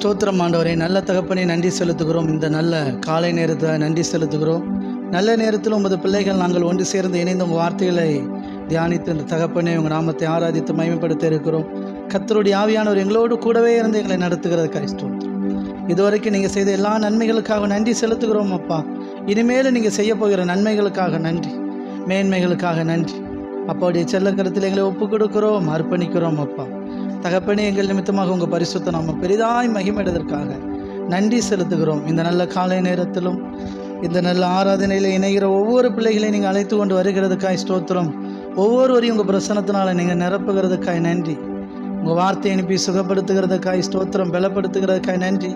ஸ்தோத்திரம் ஆண்டவரே. நல்ல தகப்பனே, நன்றி செலுத்துகிறோம். இந்த நல்ல காலை நேரத்தில் நன்றி செலுத்துகிறோம். நல்ல நேரத்தில் உமது பிள்ளைகள் நாங்கள் ஒன்று சேர்ந்து இணைந்து உங்கள் வார்த்தைகளை தியானித்து இந்த தகப்பனே உங்கள் நாமத்தை ஆராதித்து மகிமைப்படுத்த இருக்கிறோம். கர்த்தருடைய ஆவியானவர் எங்களோடு கூடவே இருந்து எங்களை நடத்துகிறதுக்காக ஸ்தோத்திரம். இதுவரைக்கும் நீங்கள் செய்த எல்லா நன்மைகளுக்காக நன்றி செலுத்துகிறோம் அப்பா. இனிமேல் நீங்கள் செய்ய போகிற நன்மைகளுக்காக நன்றி, மேன்மைகளுக்காக நன்றி. அப்பாவுடைய செல்லக்கரத்தில் எங்களை ஒப்புக் கொடுக்கிறோம், அர்ப்பணிக்கிறோம் அப்பா. தகப்பனே, எங்கள் நிமித்தமாக உங்கள் பரிசுத்த நாம பெரிதாய் மகிமையிடுவதற்காக நன்றி செலுத்துகிறோம். இந்த நல்ல காலை நேரத்திலும் இந்த நல்ல ஆராதனையில் இணைகிற ஒவ்வொரு பிள்ளைகளையும் நீங்கள் அழைத்து கொண்டு வருகிறதுக்காய் ஸ்தோத்திரம். ஒவ்வொருவரையும் உங்கள் பிரசனத்தினால நீங்கள் நிரப்புகிறதுக்காய் நன்றி. உங்கள் வார்த்தையை அனுப்பி சுகப்படுத்துகிறதுக்காய் ஸ்தோத்திரம், பலப்படுத்துகிறதுக்காய் நன்றி.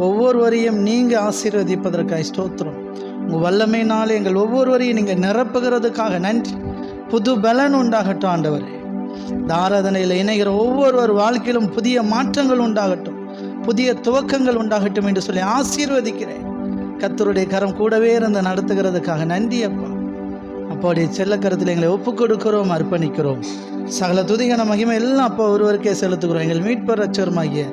ஒவ்வொருவரையும் நீங்கள் ஆசீர்வதிப்பதற்காய் ஸ்தோத்திரம். உங்கள் வல்லமையினாலே எங்கள் ஒவ்வொருவரையும் நீங்கள் நிரப்புகிறதுக்காக நன்றி. புது பலன் உண்டாகட்டும் ஆண்டவரே. இந்த ஆராதனையில் இணைகிற ஒவ்வொருவர் வாழ்க்கையிலும் புதிய மாற்றங்கள் உண்டாகட்டும், புதிய துவக்கங்கள் உண்டாகட்டும் என்று சொல்லி ஆசீர்வதிக்கிறேன். கர்த்தருடைய கரம் கூடவே இருந்து நடத்துகிறதுக்காக நன்றி அப்பா. அப்பாவுடைய செல்லக்கரத்தில் எங்களை ஒப்புக் கொடுக்கிறோம், அர்ப்பணிக்கிறோம். சகல துதிகன மகிமை எல்லாம் அப்பா ஒருவருக்கே செலுத்துகிறோம். எங்கள் மீட்பர் ரட்சகருமாகிய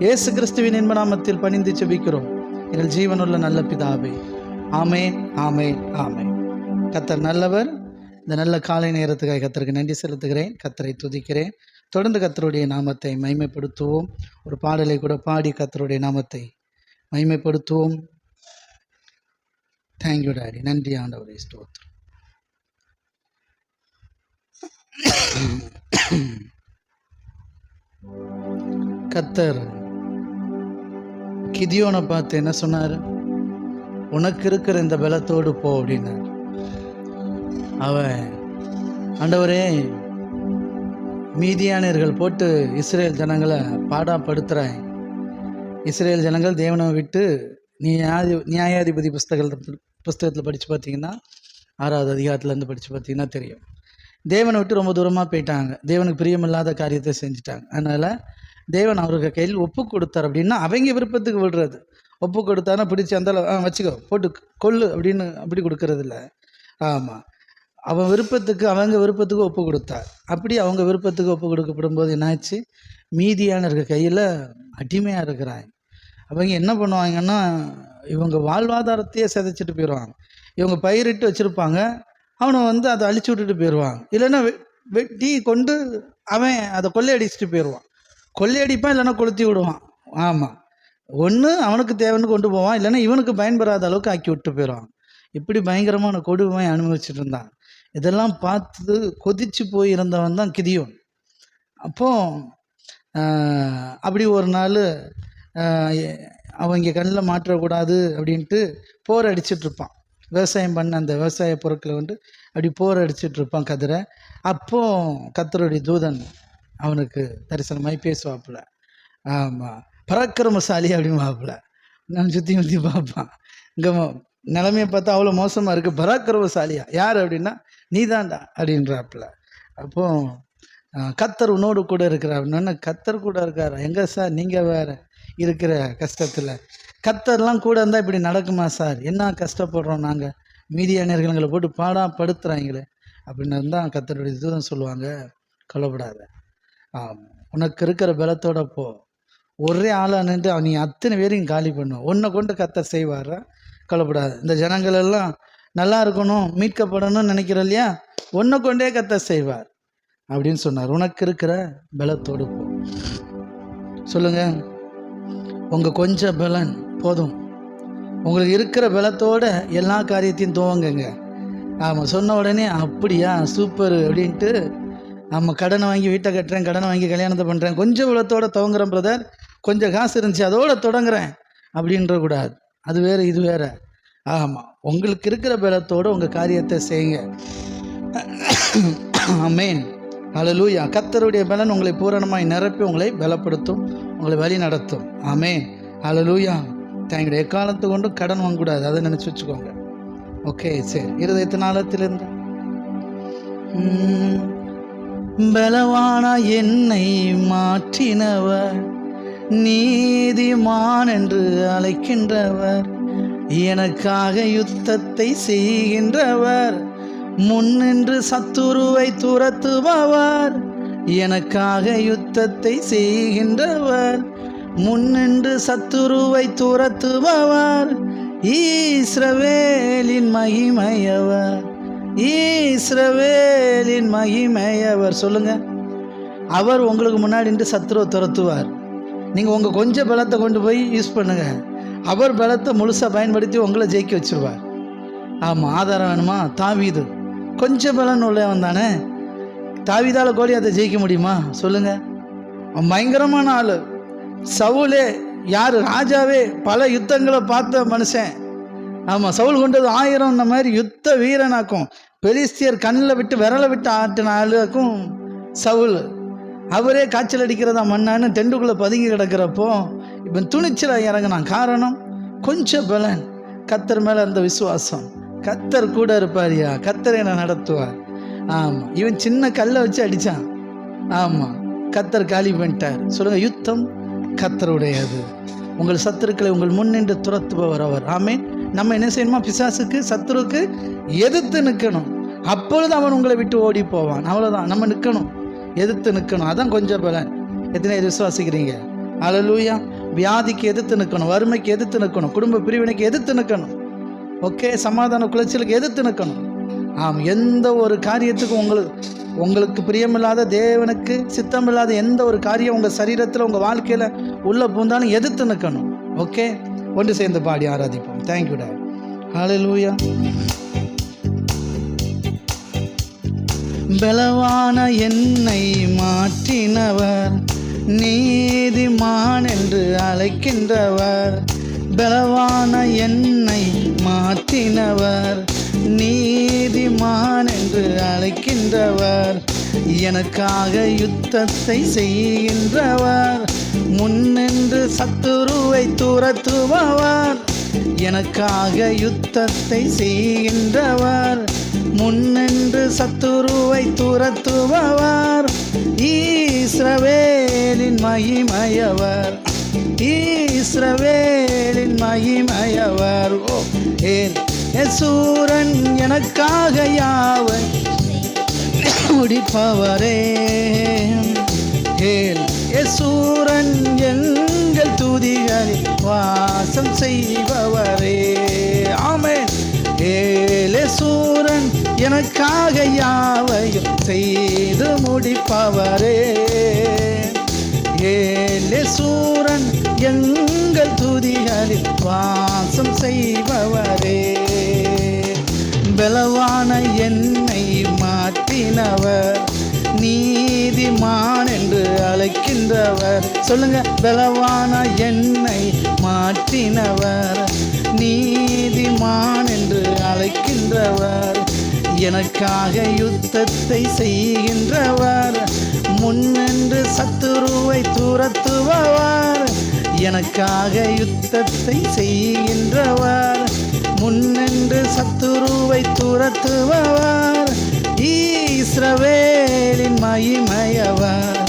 இயேசு கிறிஸ்துவின் இன்ப நாமத்தில் பணிந்து செபிக்கிறோம் எங்கள் ஜீவனுள்ள நல்ல பிதாவே. ஆமேன், ஆமேன், ஆமேன். கர்த்தர் நல்லவர். இந்த நல்ல காலை நேரத்துக்காக கர்த்தருக்கு நன்றி செலுத்துகிறேன், கர்த்தரை துதிக்கிறேன். தொடர்ந்து கர்த்தருடைய நாமத்தை மகிமைப்படுத்துவோம். ஒரு பாடலை கூட பாடி கர்த்தருடைய நாமத்தை மகிமைப்படுத்துவோம். Thank you daddy. நன்றி ஆண்டவரே, ஸ்தோத்திரம். கர்த்தர் கிதியோனை பார்த்து என்ன சொன்னார்? உனக்கு இருக்கிற இந்த பலத்தோடு போ அப்படின்னார். அவன், ஆண்டவரே, மீதியானியர்கள் போட்டு இஸ்ரேல் ஜனங்களை பாடாப்படுத்துகிறாய். இஸ்ரேல் ஜனங்கள் தேவனை விட்டு நியாயாதிபதி புஸ்தகத்தில் படித்து பார்த்தீங்கன்னா 6வது அதிகாரத்துலேருந்து படித்து பார்த்தீங்கன்னா தெரியும். தேவனை விட்டு ரொம்ப தூரமாக போயிட்டாங்க. தேவனுக்கு பிரியமில்லாத காரியத்தை செஞ்சுட்டாங்க. அதனால் தேவன் அவருக்கு கையில் ஒப்பு கொடுத்தார். அப்படின்னா அவங்க விருப்பத்துக்கு விடுறது. ஒப்பு கொடுத்தானா பிடிச்சி அந்த வச்சுக்கோ, போட்டு கொள்ளு அப்படின்னு அப்படி கொடுக்கறதில்ல. ஆமாம், அவன் விருப்பத்துக்கு, அவங்க விருப்பத்துக்கு ஒப்பு கொடுத்தார். அப்படி அவங்க விருப்பத்துக்கு ஒப்பு கொடுக்கப்படும் போது என்னாச்சு? மீதியானருக்கு கையில் அடிமையாக இருக்கிறாங்க. அவங்க என்ன பண்ணுவாங்கன்னா, இவங்க வாழ்வாதாரத்தையே சிதைச்சிட்டு போயிடுவாங்க. இவங்க பயிரிட்டு வச்சுருப்பாங்க, அவனை அதை அழிச்சு விட்டுட்டு போயிடுவாங்க. இல்லைன்னா வெட்டி கொண்டு அவன் அதை கொள்ளையடிச்சிட்டு போயிடுவான். கொள்ளையடிப்பான், இல்லைன்னா கொளுத்தி விடுவான். ஆமாம், ஒன்று அவனுக்கு தேவைன்னு கொண்டு போவான், இல்லைன்னா இவனுக்கு பயன்பெறாத அளவுக்கு ஆக்கி விட்டு போயிடுவான். இப்படி பயங்கரமான கொடுமை அனுபவிச்சுட்டு இருந்தான். இதெல்லாம் பார்த்து கொதிச்சு போய் இருந்தவன் தான் கிதியோன். அப்போ அப்படி ஒரு நாள் அவங்க கண்ணில் மாற்றக்கூடாது அப்படின்ட்டு போர் அடிச்சிட்ருப்பான். விவசாயம் பண்ண அந்த விவசாய பொருட்களை அப்படி போர் அடிச்சிட்ருப்பான் கதிரை. அப்போ கர்த்தருடைய தூதன் அவனுக்கு தரிசனமாய் பேசுவாப்புல. ஆமாம், பராக்கிரமசாலி அப்படிமாப்புல. நான் சுற்றி முற்றி பார்ப்பான். இங்கே நிலைமையை பார்த்தா அவ்வளோ மோசமாக இருக்குது. பராக்கிரமசாலியா யார் அப்படின்னா நீ தான்டா அப்படின்றாப்புல. அப்போ கர்த்தர் உன்னோடு கூட இருக்கிறார் அப்படின்னா, கர்த்தர் கூட இருக்கார் எங்கே சார், நீங்கள் வேறு இருக்கிற கஷ்டத்தில் கர்த்தர்லாம் கூட இருந்தால் இப்படி நடக்குமா சார்? என்ன கஷ்டப்படுறோம் நாங்கள், மீதியானியர்களை போட்டு பாடாப்படுத்துகிறாங்களே அப்படின்னு இருந்தால் கர்த்தருடைய தூதன் சொல்லுவாங்க, கவலைப்படாத, உனக்கு இருக்கிற பலத்தோட போ. ஒரே ஆளாக நின்று நீ அத்தனை பேரையும் காலி பண்ணுவோம். உன்னை கொண்டு கர்த்தர் செய்வார், கவலைப்படாது. இந்த ஜனங்கள் எல்லாம் நல்லா இருக்கணும், மீட்கப்படணும்னு நினைக்கிற இல்லையா, ஒன்றை கொண்டே கர்த்தர் செய்வார் அப்படின்னு சொன்னார். உனக்கு இருக்கிற பலத்தோடு போ. சொல்லுங்க, உங்கள் கொஞ்சம் பலன் போதும். உங்களுக்கு இருக்கிற பலத்தோட எல்லா காரியத்தையும் துவங்குங்க. ஆமாம், சொன்ன உடனே அப்படியா சூப்பர் அப்படின்ட்டு கடனை வாங்கி வீட்டை கட்டுறேன், கடனை வாங்கி கல்யாணத்தை பண்ணுறேன், கொஞ்சம் பலத்தோட துவங்குறேன் பிரதர், கொஞ்சம் காசு இருந்துச்சு அதோட தொடங்குறேன் அப்படின்ற கூடாது. அது வேறு, இது வேறு. ஆமாம், உங்களுக்கு இருக்கிற பலத்தோடு உங்கள் காரியத்தை செய்யுங்க. ஆமென், ஹல்லேலூயா. கர்த்தருடைய பலன் உங்களை பூரணமாய் நிரப்பி உங்களை பலப்படுத்தும், உங்களை வழி நடத்தும். ஆமென், ஹல்லேலூயா. தேங்க்யூ. எக்காலத்து கொண்டும் கடன் வாங்கக்கூடாது, அதை நினச்சி வச்சுக்கோங்க. ஓகே, சரி. இருதயத்தின் ஆழத்திலிருந்து பலவானா என்னை மாற்றினவர், நீதிமான் என்று அழைக்கின்றவர், எனக்காக யுத்தத்தை செய்கின்றவர், முன்னின்று சத்துருவை துரத்துபவர், எனக்காக யுத்தத்தை செய்கின்றவர், முன்னின்று சத்துருவை துரத்துபவர், இஸ்ரவேலின் மகிமையவர், இஸ்ரவேலின் மகிமையவர். சொல்லுங்க, அவர் உங்களுக்கு முன்னாடி நின்று சத்துருவை துரத்துவார். நீங்கள் உங்கள் கொஞ்சம் பலத்தை கொண்டு போய் யூஸ் பண்ணுங்க, அவர் பலத்தை முழுசாக பயன்படுத்தி உங்களை ஜெயிக்க வச்சுருவார். ஆமாம், ஆதாரம் வேணுமா? தாவீது கொஞ்சம் பலன் உள்ளவன் தானே. தாவீதால் கோலியாத்தை ஜெயிக்க முடியுமா? சொல்லுங்கள். அவன் பயங்கரமான ஆள். சவுலே யார்? ராஜாவே பல யுத்தங்களை பார்த்த மனுஷன். ஆமாம், சவுல் கொண்டது 1000 இந்த மாதிரி யுத்த வீரனாக்கும். பெலிஸ்தியர் கண்ணில் விட்டு விரலை விட்டு ஆட்டின ஆளுக்கும் சவுல். அவரே காய்ச்சல் அடிக்கிறதா மண்ணான்னு டெண்டுக்குள்ளே பதுங்கி கிடக்கிறப்போ இப்போ துணிச்சலாக இறங்கினான். காரணம் கொஞ்சம் பலன், கத்தர் மேலே இருந்த விசுவாசம். கத்தர் கூட இருப்பாரியா, கத்தரை என்னை நடத்துவார். ஆமாம், இவன் சின்ன கல்லை வச்சு அடித்தான். ஆமாம், கத்தர் காலி பண்ணிட்டார். சொல்லுங்கள், யுத்தம் கத்தருடையது. உங்கள் சத்துருக்களை உங்கள் முன்னின்று துரத்துபவர் அவர். ஆமென். நம்ம என்ன செய்யணுமா? பிசாசுக்கு, சத்துருக்கு எதிர்த்து நிற்கணும். அப்பொழுது அவன் உங்களை விட்டு ஓடி போவான். அவ்வளோதான், நம்ம நிற்கணும், எதிர்த்து நிற்கணும். அதான் கொஞ்சம் பலன். எத்தனை விசுவாசிக்கிறீங்க? அல்லேலூயா. வியாதிக்கு எதிர்த்து நிற்கணும், வறுமைக்கு எதிர்த்து நிற்கணும், குடும்ப பிரிவினைக்கு எதிர்த்து நிற்கணும். ஓகே, சமாதான குலைச்சலுக்கு எதிர்த்து நிற்கணும். ஆம், எந்த ஒரு காரியத்துக்கும் உங்களுக்கு பிரியமில்லாத, தேவனுக்கு சித்தமில்லாத எந்த ஒரு காரியம் உங்கள் சரீரத்தில் உங்கள் வாழ்க்கையில் உள்ளே பூந்தாலும் எதிர்த்து நிற்கணும். ஓகே, ஒன்று சேர்ந்து பாடி ஆராதிப்போம். Thank you dot. ஹல்லேலூயா. பலவான என்னை மாற்றினவர், நீதிமான் என்று அழைக்கின்றவர். பலவான என்னை மாற்றினவர், நீதிமான் என்று அழைக்கின்றவர். எனக்காக யுத்தத்தை செய்கின்றவர், முன்னின்று சத்துருவை துரத்துபவர். எனக்காக யுத்தத்தை செய்கின்றவர், முன்னின்று சத்துருவை துரத்துபவர். இஸ்ரவேலின் மகிமையவர், இஸ்ரவேலின் மகிமையவர். ஓ யசூரன் எனக்காக யாவை முடிப்பவரே. யசூரன் எங்கள் துதிகளில் வாசம் செய்பவரே. ஆமென். யசூரன் எனக்காக யாவையும் செய்து முடிப்பவரே. யசூரன் எங்கள் துதிகளில் வாசம் செய்பவரே. பலவான என்னை மாற்றினவர், நீதிமான் என்று அழைக்கின்றவர். சொல்லுங்க, பலவான என்னை மாற்றினவர், நீதிமான் என்று அழைக்கின்றவர். எனக்காக யுத்தத்தை செய்கின்றவர், முன்னின்று சத்துருவை துரத்துபவர். எனக்காக யுத்தத்தை செய்கின்றவர், முன்னின்று சத்துருவை துரத்துபவர். இஸ்ரவேலின் மகிமையவர்,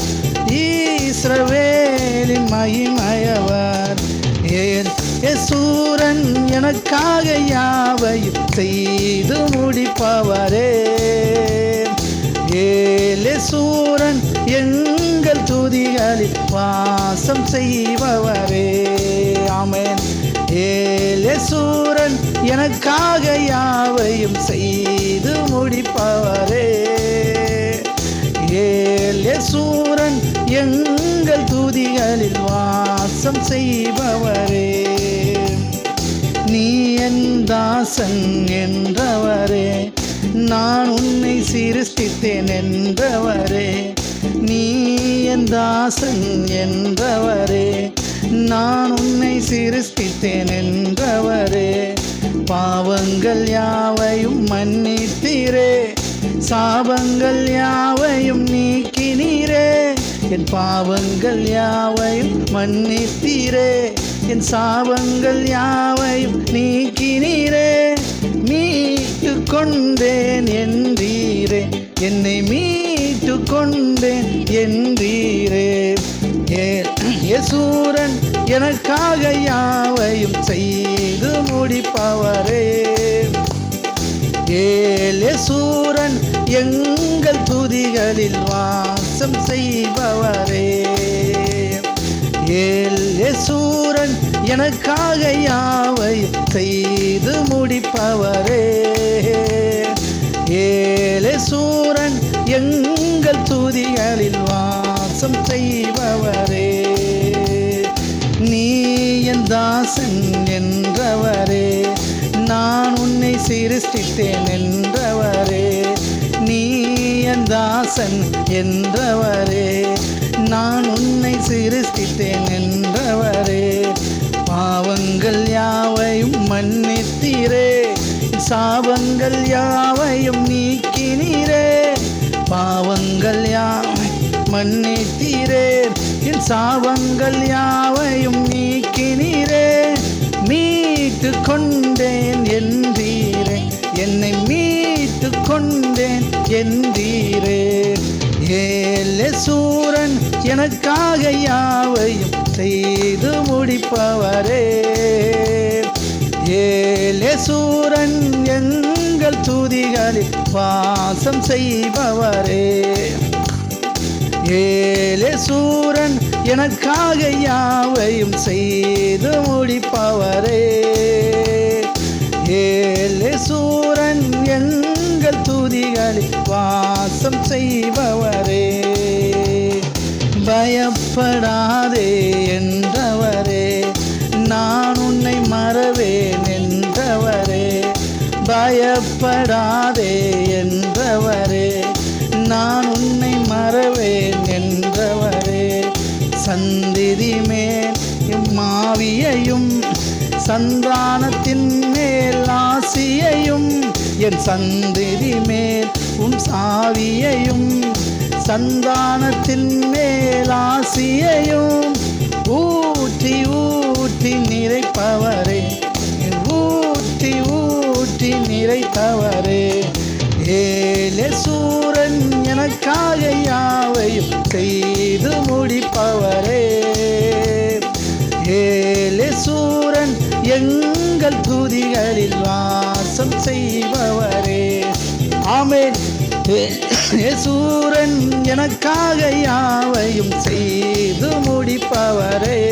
இஸ்ரவேலின் மகிமையவர். யசூரன் எனக்காக யாவையும் செய்து முடிப்பவரே. யசூரன் எங்கள் துதிகளில் வாசம் செய்பவரே. ஆமென். யசூரன் எனக்காக யாவையும் செய்து முடிப்பவரே. யசூரன் எங்கள் துதிகளில் வாசம் செய்பவரே. நீ என் தாசன் என்றவரே, நான் உன்னை சிருஷ்டித்தேன் என்றவரே. நீ என் தாசன் என்றவரே, நான் உன்னை சிருஷ்டித்தேன் என்றவரே. பாவங்கள் யாவையும் மன்னித்தீரே, சாபங்கள் யாவையும் நீக்கினீரே. என் பாவங்கள் யாவையும் மன்னித்தீரே, என் சாபங்கள் யாவையும் நீக்கினீரே. மீட்டு கொண்டேன் என்றீரே, என்னை மீட்டு கொண்டேன் என்றீரே. யசூரன் எனக்காக யாவையும் செய்து முடிப்பவரே. யசூரன் எங்கள் துதிகளில் வாசம் செய்பவரே. ஏலேசூரன் எனக்காக யாவை செய்து முடிப்பவரே. ஏலேசூரன் எங்கள் துதிகளில் வாசம் செய்பவரே. நீ என் தாசன் என்றவரே, நான் உன்னை சிருஷ்டித்தேன் என்றவரே. நீ என் தாசன் என்றவரே, நான் உன்னை சிருஷ்டித்தேன் என்றவரே. பாவங்கள் யாவையும் மன்னித்தீரே, சாபங்கள் யாவையும் நீக்கினீரே. பாவங்கள் யாவை மன்னித்தீரே, என் சாபங்கள் யாவையும் நீக்கினீரே. மீட்டு கொண்டேன் என்றீரே, என்னை மீட்டு கொண்டேன் என்றீரே. ஏலேசூரன் எனக்காக யாவையும் செய்து முடிப்பவரே. ஏலேசூரன் எங்கள் துதிகளில் வாசம் செய்பவரே. ஏலேசூரன் எனக்காக யாவையும் செய்து முடிப்பவரே. ஏலேசூரன் எங்கள் துதிகளில் வாசம் செய்பவரே. பயப்படாதே என்றவரே, நான் உன்னை மறவேன் என்றவரே. பயப்படாதே என்றவரே, நான் உன்னை மறவேன் என்றவரே. சந்திதி மேல் மாவியையும் சந்தானத்தின் மேல் ஆசியையும், என் சந்திதி மேல் சாவியையும் சந்தானத்தின் மேல் ஆசியையும் ஊற்றி ஊற்றி நிறைப்பவரே. ஊற்றி ஊற்றி நிறைத்தவரே. ஏலேசூரன் எனக்காக யாவையும் செய்து முடிப்பவரே. ஏலேசூரன் எங்கள் துதிகளில் வாசம் செய்பவரே. ஆமென். ஏலேசூரன் எனக்காக யாவையும் செய்து முடிப்பவரே.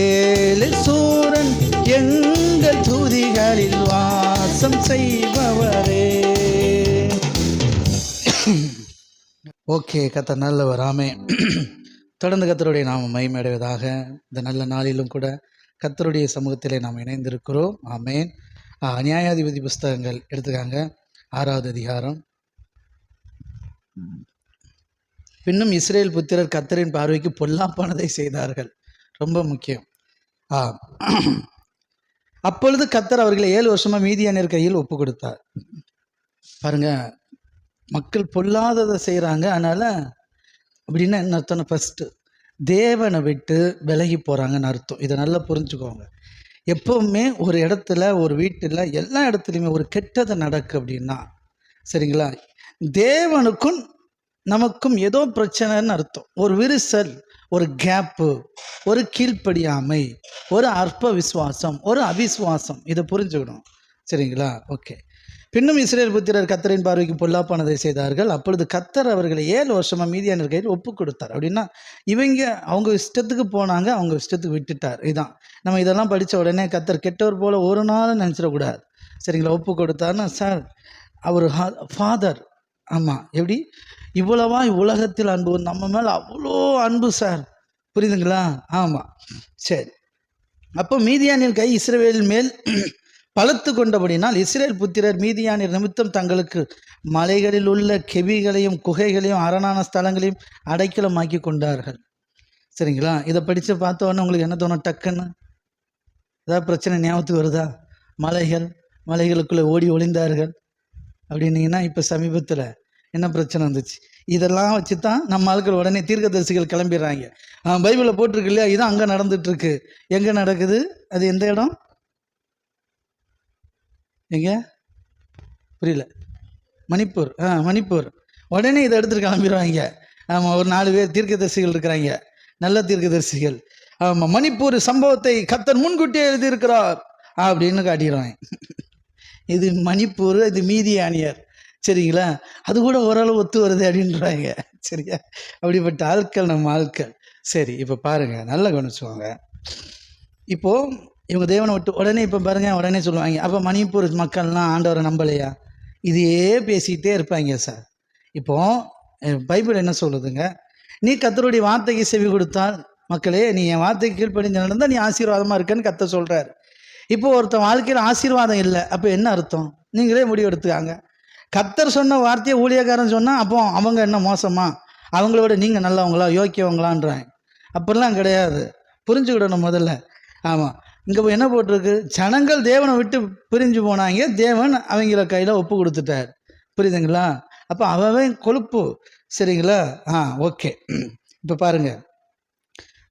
ஏலேசூரன் எங்கள் துதிகளில் வாசம் செய்பவரே. ஓகே, கர்த்தர் நல்லவர். ஆமென். தொடர்ந்து கர்த்தருடைய நாமம் மகிமையடைவதாக. இந்த நல்ல நாளிலும் கூட கர்த்தருடைய சமூகத்திலே நாம் இணைந்திருக்கிறோம். ஆமென். நியாயாதிபதி புஸ்தகங்கள் எடுத்துக்காங்க, 6வது அதிகாரம். பின்னும் இஸ்ரேல் புத்திரர் கர்த்தரின் பார்வைக்கு பொல்லாப்பானதை செய்தார்கள். ரொம்ப முக்கியம். அப்பொழுது கர்த்தர் அவர்களை 7 வருஷமாக மீதியானியர் கையில் ஒப்பு கொடுத்தார். பாருங்க, மக்கள் பொல்லாததை செய்கிறாங்க. அதனால் அப்படின்னா என்ன அர்த்தம்னா, ஃபஸ்ட்டு தேவனை விட்டு விலகி போகிறாங்கன்னு அர்த்தம். இதை நல்லா புரிஞ்சுக்கோங்க. எப்போவுமே ஒரு இடத்துல, ஒரு வீட்டில், எல்லா இடத்துலையுமே ஒரு கெட்டது நடக்கு அப்படின்னா, சரிங்களா, தேவனுக்கும் நமக்கும் ஏதோ பிரச்சனைன்னு அர்த்தம். ஒரு விரிசல், ஒரு கேப்பு, ஒரு கீழ்ப்படியாமை, ஒரு அற்ப விசுவாசம், ஒரு அவிசுவாசம். இதை புரிஞ்சுக்கணும். சரிங்களா? ஓகே. பின்னும் இஸ்ரேல் புத்திரர் கர்த்தரின் பார்வைக்கு பொல்லாப்பானதை செய்தார்கள். அப்பொழுது கர்த்தர் அவர்களை 7 வருஷமாக மீதியானியர் கையில் ஒப்பு கொடுத்தார். அப்படின்னா அவங்க இஷ்டத்துக்கு போனாங்க, அவங்க இஷ்டத்துக்கு விட்டுட்டார். இதுதான் நம்ம இதெல்லாம் படித்த உடனே கர்த்தர் கெட்டவர் போல் ஒரு நாள் நினச்சிடக்கூடாது. சரிங்களா? ஒப்பு கொடுத்தாருன்னா, சார் அவர் ஃபாதர். ஆமாம், எப்படி இவ்வளவா உலகத்தில் அன்பு, நம்ம மேலே அவ்வளோ அன்பு சார். புரியுதுங்களா? ஆமாம், சரி. அப்போ மீதியானியர் கை இஸ்ரவேல் மேல் பலத்து கொண்டபடினால் இஸ்ரேல் புத்திரர் மீதியானியர் நிமித்தம் தங்களுக்கு மலைகளில் உள்ள கெபிகளையும் குகைகளையும் அரணான ஸ்தலங்களையும் அடைக்கலமாக்கி கொண்டார்கள். சரிங்களா? இதை படித்து பார்த்தோன்னே உங்களுக்கு என்ன தோணும்? டக்குன்னு ஏதாவது பிரச்சனை ஞாபகத்துக்கு வருதா? மலைகளுக்குள்ளே ஓடி ஒளிந்தார்கள் அப்படின்னீங்கன்னா, இப்போ சமீபத்தில் என்ன பிரச்சனை வந்துச்சு? இதெல்லாம் வச்சு தான் நம்ம ஆட்கள் உடனே தீர்க்கதரிசிகள் கிளம்பிடுறாங்க. பைபிளில் போட்டிருக்கு இல்லையா, இதான் அங்கே நடந்துட்டுருக்கு. எங்கே நடக்குது? அது எந்த இடம்? எங்க? புரியல. மணிப்பூர். மணிப்பூர். உடனே இதை எடுத்துகிட்டு கிளம்பிடுவாங்க. ஆமாம், ஒரு 4 பேர் தீர்க்கதரிசிகள் இருக்கிறாங்க, நல்ல தீர்க்கதரிசிகள். ஆமாம், மணிப்பூர் சம்பவத்தை கர்த்தர் முன்கூட்டியே எழுதியிருக்கிறார் அப்படின்னு காட்டிடுவாங்க. இது மணிப்பூர், இது மீதியானியர். சரிங்களா? அது கூட ஓரளவு ஒத்து வருது அப்படின்றாங்க. சரியா? அப்படிப்பட்ட ஆட்கள் நம்ம ஆட்கள். சரி, இப்போ பாருங்கள், நல்லா கவனிச்சுவாங்க. இப்போது இவங்க தேவனை விட்டு உடனே இப்போ பாருங்கள், உடனே சொல்லுவாங்க, அப்போ மணிப்பூர் மக்கள்லாம் ஆண்டவரை நம்பலையா? இதையே பேசிக்கிட்டே இருப்பாங்க சார். இப்போது பைபிள் என்ன சொல்லுதுங்க, நீ கர்த்தருடைய வார்த்தைக்கு செவி கொடுத்தால், மக்களே நீ என் வார்த்தைக்கு கீழ்ப்படிஞ்சு நடந்தால் நீ ஆசீர்வாதமாக இருக்கன்னு கர்த்தர் சொல்கிறார். இப்போ ஒருத்தன் வாழ்க்கையில் ஆசீர்வாதம் இல்லை, அப்போ என்ன அர்த்தம்? நீங்களே முடிவு எடுத்துக்காங்க. கர்த்தர் சொன்ன வார்த்தையை ஊழியக்காரன் சொன்னால் அப்போ அவங்க என்ன மோசமா, அவங்களோட நீங்கள் நல்லவங்களா யோக்கியவங்களான்றாங்க. அப்படிலாம் கிடையாது, புரிஞ்சுக்கிடணும் முதல்ல. ஆமாம், இங்கே என்ன போட்டிருக்கு, ஜனங்கள் தேவனை விட்டு பிரிஞ்சு போனாங்க, தேவன் அவங்கள கையில் ஒப்பு கொடுத்துட்டார். புரியுதுங்களா? அப்போ அவன் கொழுப்பு. சரிங்களா? ஓகே. இப்போ பாருங்கள்,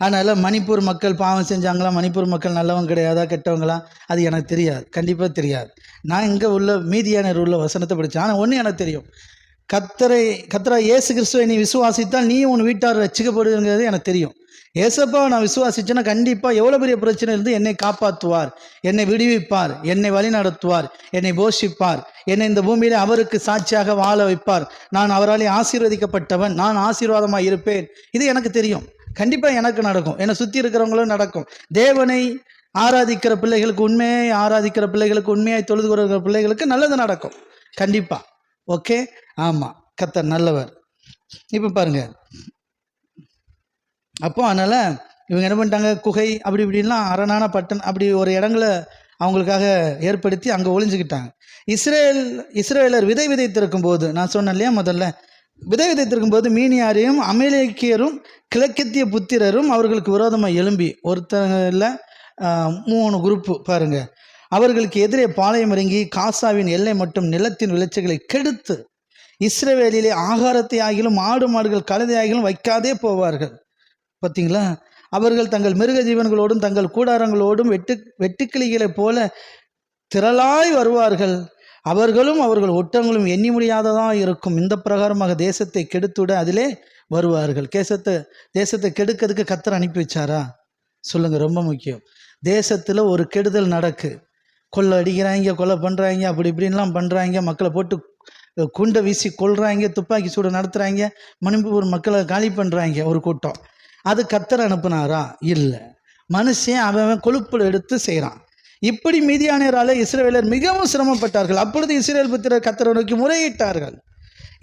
அதனால் மணிப்பூர் மக்கள் பாவம் செஞ்சாங்களா, மணிப்பூர் மக்கள் நல்லவங்க கிடையாதா கெட்டவங்களா, அது எனக்கு தெரியாது, கண்டிப்பாக தெரியாது. நான் இங்கே உள்ள மீதியானர் உள்ள வசனத்தை படித்தேன். ஆனால் ஒன்று எனக்கு தெரியும், கர்த்தரா இயேசு கிறிஸ்துவை நீ விசுவாசித்தால் நீ உன் வீட்டார் ரட்சிக்கப்படுங்கிறது எனக்கு தெரியும். ஏசப்பாவை நான் விசுவாசிச்சேன்னா கண்டிப்பாக எவ்வளோ பெரிய பிரச்சனை இருந்து என்னை காப்பாற்றுவார், என்னை விடுவிப்பார், என்னை வழி நடத்துவார், என்னை போஷிப்பார், என்னை இந்த பூமியில் அவருக்கு சாட்சியாக வாழ வைப்பார். நான் அவராலே ஆசீர்வதிக்கப்பட்டவன், நான் ஆசீர்வாதமாக இருப்பேன். இது எனக்கு தெரியும், கண்டிப்பாக எனக்கு நடக்கும், என்னை சுற்றி இருக்கிறவங்களும் நடக்கும். தேவனை ஆராதிக்கிற பிள்ளைகளுக்கு, உண்மையை ஆராதிக்கிற பிள்ளைகளுக்கு, உண்மையை தொழுது கொள்கிற பிள்ளைகளுக்கு நல்லது நடக்கும் கண்டிப்பாக. ஓகே, ஆமாம், கர்த்தர் நல்லவர். இப்போ பாருங்கள், அப்போ அதனால் இவங்க என்ன பண்ணிட்டாங்க, குகை அப்படி இப்படின்லாம் அரணான பட்டன் அப்படி ஒரு இடங்களை அவங்களுக்காக ஏற்படுத்தி அங்கே ஒளிஞ்சுக்கிட்டாங்க. இஸ்ரேலர் விதை விதைத்திருக்கும் போது, நான் சொன்னேன் இல்லையா முதல்ல, விதை விதைத்திருக்கும் போது மீனியாரையும் அமலேக்கியரும் கிழக்கத்திய புத்திரரும் அவர்களுக்கு விரோதமாக எழும்பி, ஒருத்தரில் 3 குரூப்பு பாருங்கள், அவர்களுக்கு எதிரே பாளையம் இறங்கி காசாவின் எல்லை மற்றும் நிலத்தின் விளைச்சல்களை கெடுத்து இஸ்ரவேலிலே ஆகாரத்தை ஆகிலும் ஆடு மாடுகள் கழுதை ஆகிலும் வைக்காதே போவார்கள். பார்த்தீங்களா? அவர்கள் தங்கள் மிருக ஜீவன்களோடும் தங்கள் கூடாரங்களோடும் வெட்டுக்கிளிகளைப் போல திரளாய் வருவார்கள். அவர்களும் அவர்கள் ஒட்டங்களும் எண்ணி முடியாததாக இருக்கும். இந்த பிரகாரமாக தேசத்தை கெடுத்துட அதிலே வருவார்கள். தேசத்தை கெடுக்கிறதுக்கு கர்த்தர் அனுப்பி வச்சாரா சொல்லுங்கள்? ரொம்ப முக்கியம். தேசத்தில் ஒரு கெடுதல் நடக்கு, கொள்ளை அடிக்கிறாங்க, கொலை பண்ணுறாங்க, அப்படி இப்படின்லாம் பண்ணுறாங்க, மக்களை போட்டு குண்டை வீசி கொள்றாங்க, துப்பாக்கி சூடு நடத்துகிறாங்க, மணிப்பூர் மக்களை காலி பண்ணுறாங்க ஒரு கூட்டம். அது கர்த்தர் அனுப்புனாரா? இல்லை, மனுஷன் அவன் கொழுப்பில் எடுத்து செய்கிறான். இப்படி மீதியானரால் இஸ்ரவேலர் மிகவும் சிரமப்பட்டார்கள். அப்பொழுது இஸ்ரேல் புத்திரர் கர்த்தரை நோக்கி முறையிட்டார்கள்.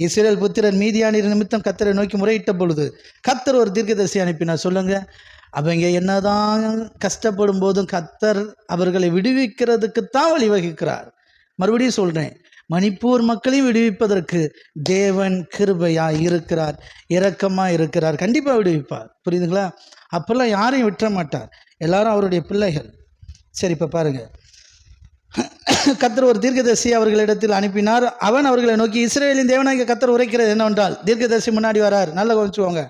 இஸ்ரேல் புத்திரர் மீதியானின் நிமித்தம் கர்த்தரை நோக்கி முறையிட்ட பொழுது கர்த்தர் ஒரு தீர்க்கதரிசி அனுப்பினார். சொல்லுங்கள், அவங்க என்னதான் கஷ்டப்படும் போதும் கர்த்தர் அவர்களை விடுவிக்கிறதுக்குத்தான் வழிவகுக்கிறார். மறுபடியும் சொல்கிறேன், மணிப்பூர் மக்களையும் விடுவிப்பதற்கு தேவன் கிருபையாக இருக்கிறார், இரக்கமாக இருக்கிறார், கண்டிப்பாக விடுவிப்பார். புரியுதுங்களா? அப்போல்லாம் யாரையும் விட்டுற மாட்டார், எல்லாரும் அவருடைய பிள்ளைகள். சரி, இப்போ பாருங்கள், கர்த்தர் ஒரு தீர்க்கதரிசி அவர்களிடத்தில் அனுப்பினார். அவன் அவர்களை நோக்கி, இஸ்ரவேலின் தேவனாகிய கர்த்தர் உரைக்கிறது என்னவென்றால், தீர்க்கதரிசி முன்னாடி வரார், நல்லா கவனிச்சுவாங்க.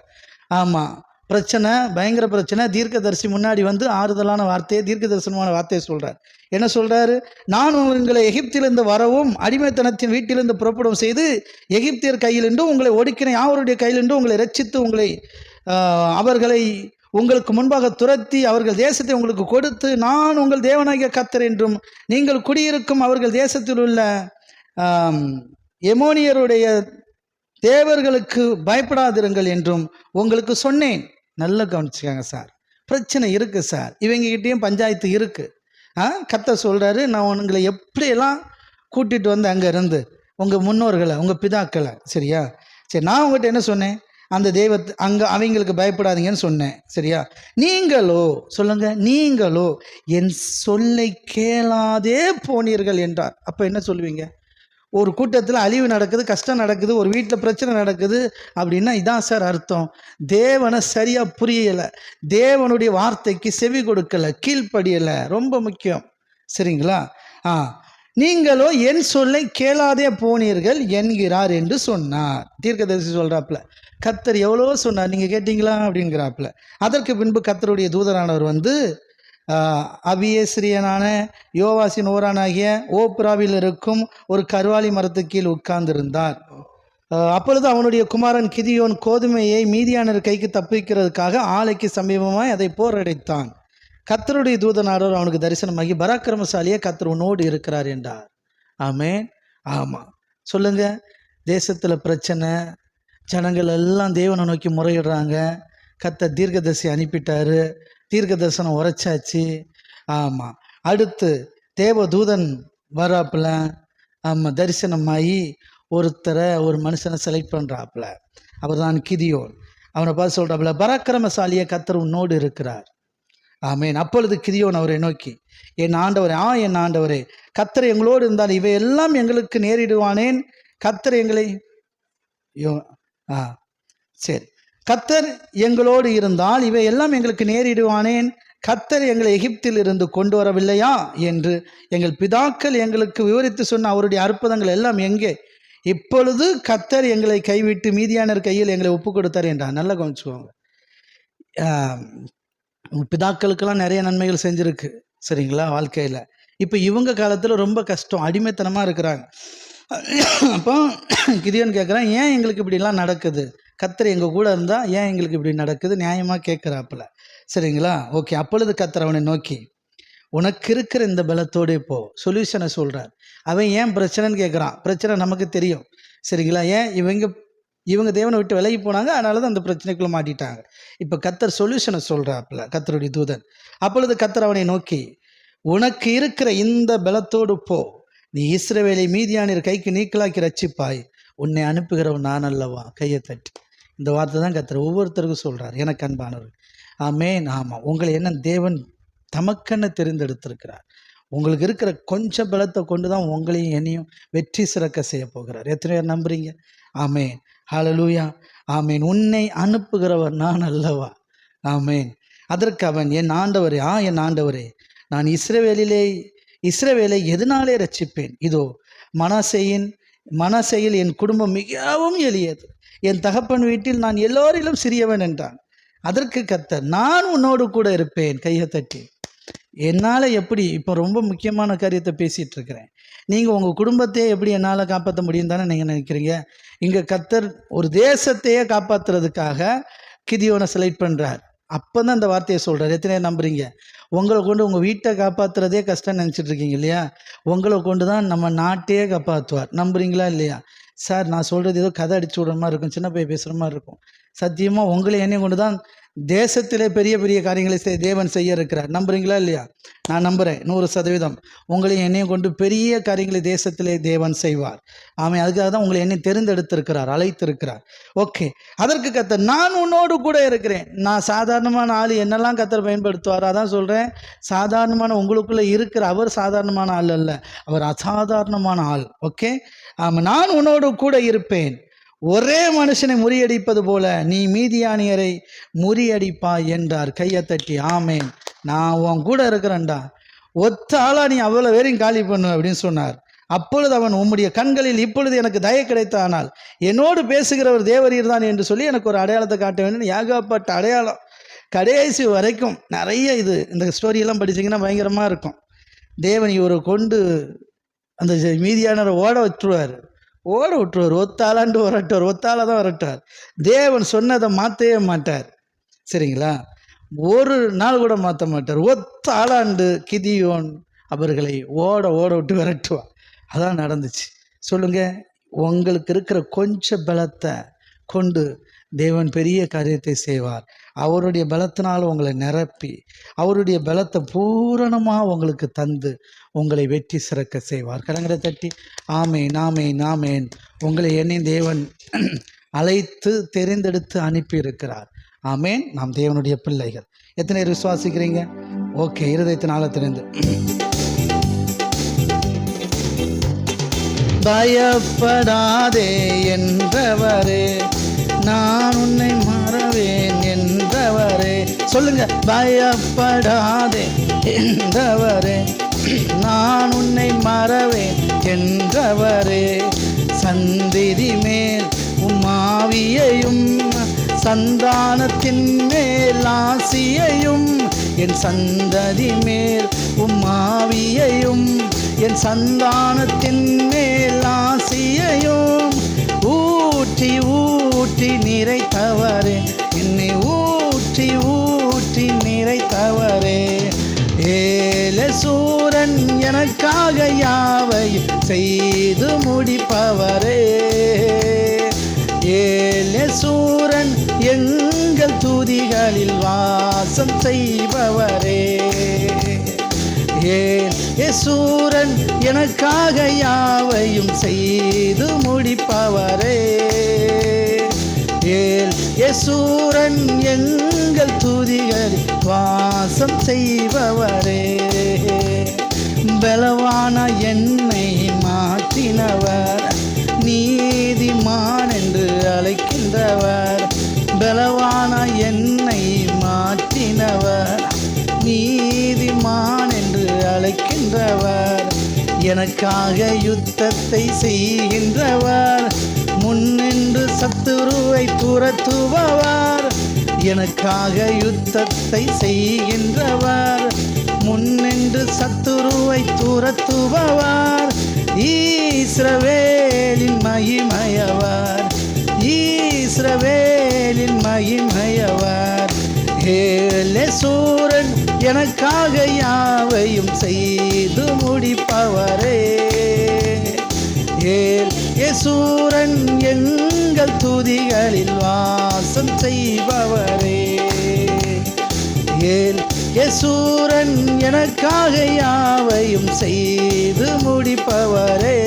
ஆமாம், பிரச்சனை, பயங்கர பிரச்சனை. தீர்க்கதரிசி முன்னாடி வந்து ஆறுதலான வார்த்தையை, தீர்க்க தரிசனமான வார்த்தையை சொல்கிறார். என்ன சொல்கிறாரு? நான் உங்களை எகிப்திலிருந்து வரவும் அடிமைத்தனத்தின் வீட்டிலிருந்து புறப்படும் செய்து எகிப்தியர் கையிலிருந்து உங்களை ஒடுக்கின யாவருடைய கையிலிருந்து உங்களை ரட்சித்து அவர்களை உங்களுக்கு முன்பாக துரத்தி அவர்கள் தேசத்தை உங்களுக்கு கொடுத்து நான் உங்கள் தேவனாகிய கர்த்தர் என்றும் நீங்கள் குடியிருக்கும் அவர்கள் தேசத்தில் உள்ள எமோனியருடைய தேவர்களுக்கு பயப்படாதிருங்கள் என்றும் உங்களுக்கு சொன்னேன். நல்லா கவனிச்சுக்காங்க சார். பிரச்சனை இருக்குது சார், இவங்ககிட்டையும் பஞ்சாயத்து இருக்குது. கர்த்தர் சொல்கிறாரு, நான் உங்களை எப்படியெல்லாம் கூட்டிகிட்டு வந்து அங்கே இருந்து உங்கள் முன்னோர்களை, உங்கள் பிதாக்களை, சரியா? சரி, நான் உங்கள்கிட்ட என்ன சொன்னேன்? அந்த தெய்வத்தை அங்கே அவங்களுக்கு பயப்படாதீங்கன்னு சொன்னேன், சரியா? நீங்களோ சொல்லுங்கள், நீங்களோ என் சொல்லை கேளாதே போனீர்கள் என்றார். அப்போ என்ன சொல்லுவீங்க? ஒரு கூட்டத்தில் அழிவு நடக்குது, கஷ்டம் நடக்குது, ஒரு வீட்டில் பிரச்சனை நடக்குது அப்படின்னா இதான் சார் அர்த்தம். தேவனை சரியாக புரியலை, தேவனுடைய வார்த்தைக்கு செவி கொடுக்கலை, கீழ்ப்படியலை. ரொம்ப முக்கியம், சரிங்களா? நீங்களோ என் சொல்லை கேளாதே போனீர்கள் என்கிறார் என்று சொன்னார். தீர்க்கதரிசி சொல்கிறாப்புல, கர்த்தர் எவ்வளோ சொன்னார், நீங்கள் கேட்டிங்களா அப்படிங்கிறாப்புல. அதற்கு பின்பு கர்த்தருடைய தூதரானவர் வந்து அபியேஸ்ரியனான யோவாசின் ஓரானாகிய ஓப்ராவில் இருக்கும் ஒரு கர்வாலி மரத்து கீழ் உட்கார்ந்திருந்தார். அப்பொழுது அவனுடைய குமாரன் கிதியோன் கோதுமையை மீதியானர் கைக்கு தப்பிக்கிறதுக்காக ஆலைக்கு சமீபமாய் அதை போரடைத்தான். கர்த்தருடைய தூதனானவர் அவனுக்கு தரிசனமாகி, பராக்கிரமசாலியே, கர்த்தர் உன்னோடு இருக்கிறார் என்றார். ஆமென். ஆமாம், சொல்லுங்கள். தேசத்தில் பிரச்சனை, ஜனங்கள் எல்லாம் தேவனை நோக்கி முறையிடுறாங்க, கர்த்தர் தீர்க்கதரிசி அனுப்பிட்டாரு, தீர்க்க தரிசனம் உரைச்சாச்சு. ஆமாம், அடுத்து தேவதூதன் வராப்புல. ஆமாம், தரிசனமாகி ஒரு மனுஷனை செலக்ட் பண்ணுறாப்புல. அவர் தான் கிதியோன். அவனை பார்த்து சொல்கிறாப்புல, பராக்கிரமசாலியை கர்த்தர் உன்னோடு இருக்கிறார். ஆமேன். அப்பொழுது கிதியோன் அவரை நோக்கி, என் ஆண்டவரே, என் ஆண்டவரே, கர்த்தர் எங்களோடு இருந்தால் இவையெல்லாம் எங்களுக்கு நேரிடுவானேன்? கர்த்தர் எங்களை சரி, கர்த்தர் எங்களோடு இருந்தால் இவை எல்லாம் எங்களுக்கு நேரிடுவானேன்? கர்த்தர் எங்களை எகிப்தில் இருந்து கொண்டு வரவில்லையா என்று எங்கள் பிதாக்கள் எங்களுக்கு விவரித்து சொன்ன அவருடைய அற்புதங்கள் எல்லாம் எங்கே? இப்பொழுது கர்த்தர் எங்களை கைவிட்டு மீதியானர் கையில் எங்களை ஒப்பு கொடுத்தார் என்றார். நல்லா கவனிச்சுக்கோங்க. பிதாக்களுக்கெல்லாம் நிறைய நன்மைகள் செஞ்சுருக்கு, சரிங்களா, வாழ்க்கையில். இப்போ இவங்க காலத்தில் ரொம்ப கஷ்டம், அடிமைத்தனமாக இருக்கிறாங்க. அப்போ கிதியோன் கேட்குறான், ஏன் எங்களுக்கு இப்படிலாம் நடக்குது? கர்த்தர் எங்கள் கூட இருந்தால் ஏன் எங்களுக்கு இப்படி நடக்குது? நியாயமாக கேட்குறாப்புல, சரிங்களா. ஓகே. அப்பொழுது கர்த்தர் அவனை நோக்கி, உனக்கு இருக்கிற இந்த பலத்தோடு இப்போ சொல்யூஷனை சொல்கிறார். அவன் ஏன் பிரச்சனைன்னு கேட்குறான். பிரச்சனை நமக்கு தெரியும், சரிங்களா. ஏன் இவங்க தேவனை விட்டு விலகி போனாங்க, அதனால தான் அந்த பிரச்சனைக்குள்ளே மாட்டிட்டாங்க. இப்போ கர்த்தர் சொல்யூஷனை சொல்கிறாப்புல, கர்த்தருடைய தூதன். அப்பொழுது கர்த்தர் அவனை நோக்கி, உனக்கு இருக்கிற இந்த பலத்தோடு போ, நீ இஸ்ரவேலை மீதியானியர் கைக்கு நீக்கலாக்கி ரட்சிப்பாய், உன்னை அனுப்புகிறவன் நான் அல்லவா. கையை தட்டி இந்த வார்த்தை தான் கர்த்தர் ஒவ்வொருத்தருக்கும் சொல்கிறார். எனக்கு அன்பானவர், ஆமேன். ஆமாம், உங்களை என்ன தேவன் தமக்கென்னு தெரிந்தெடுத்திருக்கிறார். உங்களுக்கு இருக்கிற கொஞ்சம் பலத்தை கொண்டு தான் உங்களையும் என்னையும் வெற்றி சிறக்க செய்ய போகிறார். எத்தனை பேர் நம்புறீங்க? ஆமேன், ஹல்லேலூயா, ஆமேன். உன்னை அனுப்புகிறவர் நான் அல்லவா. ஆமேன். அதற்கு அவன், என் ஆண்டவரே, என் ஆண்டவரே, நான் இஸ்ரவேலை எதனாலே ரட்சிப்பேன்? இதோ மனாசேயில் என் குடும்பம் மிகவும் எளியது, என் தகப்பன் வீட்டில் நான் எல்லோரிலும் சிறியவன் என்றான். அதற்கு கர்த்தர், நான் உன்னோடு கூட இருப்பேன். கையை தட்டி, என்னால் எப்படி, இப்போ ரொம்ப முக்கியமான காரியத்தை பேசிகிட்டு இருக்கிறேன். நீங்கள் உங்கள் குடும்பத்தையே எப்படி என்னால் காப்பாற்ற முடியும் தானே நீங்கள் நினைக்கிறீங்க? இங்கே கர்த்தர் ஒரு தேசத்தையே காப்பாற்றுறதுக்காக கிதியோனை செலக்ட் பண்ணுறார். அப்போ தான் இந்த வார்த்தையை சொல்கிறார். எத்தனை நம்புறீங்க? உங்களை கொண்டு உங்கள் வீட்டை காப்பாற்றுறதே கஷ்டம் நினச்சிட்டு இருக்கீங்க இல்லையா? உங்களை கொண்டு தான் நம்ம நாட்டையே காப்பாற்றுவார். நம்புறீங்களா இல்லையா? சார், நான் சொல்கிறது ஏதோ கதை அடிச்சு விடுற மாதிரி இருக்கும், சின்ன பையன் பேசுகிற மாதிரி இருக்கும். சத்தியமாக உங்களை என்னை கொண்டு தான் தேசத்திலே பெரிய பெரிய காரியங்களை தேவன் செய்ய இருக்கிறார். நம்புறீங்களா இல்லையா? நான் நம்புகிறேன் 100%. உங்களையும் என்னையும் கொண்டு பெரிய காரியங்களை தேசத்திலே தேவன் செய்வார். ஆமாம், அதுக்காக தான் உங்களை என்னை தெரிந்தெடுத்திருக்கிறார், அழைத்திருக்கிறார். ஓகே. அதற்கு கர்த்தர், நான் உன்னோடு கூட இருக்கிறேன். நான் சாதாரணமான ஆள், என்னெல்லாம் கர்த்தர் பயன்படுத்துவார். அதான் சொல்கிறேன், சாதாரணமான உங்களுக்குள்ளே இருக்கிற அவர் சாதாரணமான ஆள் அல்ல, அவர் அசாதாரணமான ஆள். ஓகே. ஆமாம், நான் உன்னோடு கூட இருப்பேன். ஒரே மனுஷனை முறியடிப்பது போல நீ மீதியானியரை முறியடிப்பாய் என்றார். கையை தட்டி, ஆமேன், நான் உன் கூட இருக்கிறேன்டா, ஒத்த ஆளா நீ அவ்வளோ பேரையும் காலி பண்ணு அப்படின்னு சொன்னார். அப்பொழுது அவன், உம்முடைய கண்களில் இப்பொழுது எனக்கு தயை கிடைத்தானால் என்னோடு பேசுகிறவர் தேவரீர் தான் என்று சொல்லி எனக்கு ஒரு அடையாளத்தை காட்ட வேண்டும். ஏகப்பட்ட அடையாளம், கடைசி வரைக்கும் நிறைய. இந்த ஸ்டோரியெல்லாம் படிச்சிங்கன்னா பயங்கரமாக இருக்கும். தேவன் இவரை கொண்டு அந்த மீதியானரை ஓட விட்டுருவார். ஒத்தாளாண்டு வரட்டார், ஒத்தால தான் வரட்டார். தேவன் சொன்னதை மாற்றவே மாட்டார், சரிங்களா. ஒரு நாள் கூட மாற்ற மாட்டார். ஒத்தாளாண்டு கிதியோன் அவர்களை ஓட விட்டு விரட்டுவார். அதான் நடந்துச்சு. சொல்லுங்க, உங்களுக்கு இருக்கிற கொஞ்சம் பலத்தை கொண்டு தேவன் பெரிய காரியத்தை செய்வார். அவருடைய பலத்தினால் உங்களை நிரப்பி அவருடைய பலத்தை பூரணமாக உங்களுக்கு தந்து உங்களை வெற்றி சிறக்க செய்வார். கரங்களை தட்டி, ஆமேன், ஆமேன், ஆமேன். உங்களை என்னை தேவன் அழைத்து தெரிந்தெடுத்து அனுப்பி இருக்கிறார். ஆமேன். நாம் தேவனுடைய பிள்ளைகள். எத்தனை பேர் விசுவாசிக்கிறீங்க? ஓகே. இருதயத்தின் ஆழத்திலிருந்து, பயப்படாதே என்றவரே, நான் உன்னை மறவேன் என்றவரே. சொல்லுங்க, பயப்படாதே என்றவரே, நான் உன்னை மறவேன் என்றவரே. சந்திதி மேல் உம்மாவியையும் சந்தானத்தின் மேல் ஆசியையும், என் சந்ததி மேல் உம்மாவியையும் என் சந்தானத்தின் மேல் ஆசியையும் ஊற்றி ஊற்றி நிறைத்தவரே, என்னை ஊற்றி ஊற்றி நிறைத்தவரே. ஏலசூரன் எனக்காக யாவை செய்து முடிப்பவரே. ஏலசூரன் எங்கள் துதிகள் வாசம் செய்பவரே. ஏசூரன் எனக்காக யாவையும் செய்து முடிப்பவரே. ஏசூரன் எங்கள் துதிகளில் வாசம் செய்பவரே. பலவான என்னை மாற்றினவர், நீதிமான் என்று அழைக்கின்றவர். பலவான என்னை மாற்றினவர், நீதிமான் என்று அழைக்கின்றவர். எனக்காக யுத்தத்தை செய்கின்றவர், முன்னின்று சத்துருவை துரத்துபவர். எனக்காக யுத்தத்தை செய்கின்றவர், முன்னின்று சத்துருவை துரத்துபவர். இஸ்ரவேலின் மகிமையவர், இஸ்ரவேலின் மகிமையவர். ஏசூரன் எனக்காக யாவையும் செய்து முடிப்பவரே. ஏசூரன் எங்கள் துதிகளில் வாசம் செய்பவரே. ஏசூரன் எனக்காக யாவையும் செய்து முடிப்பவரே.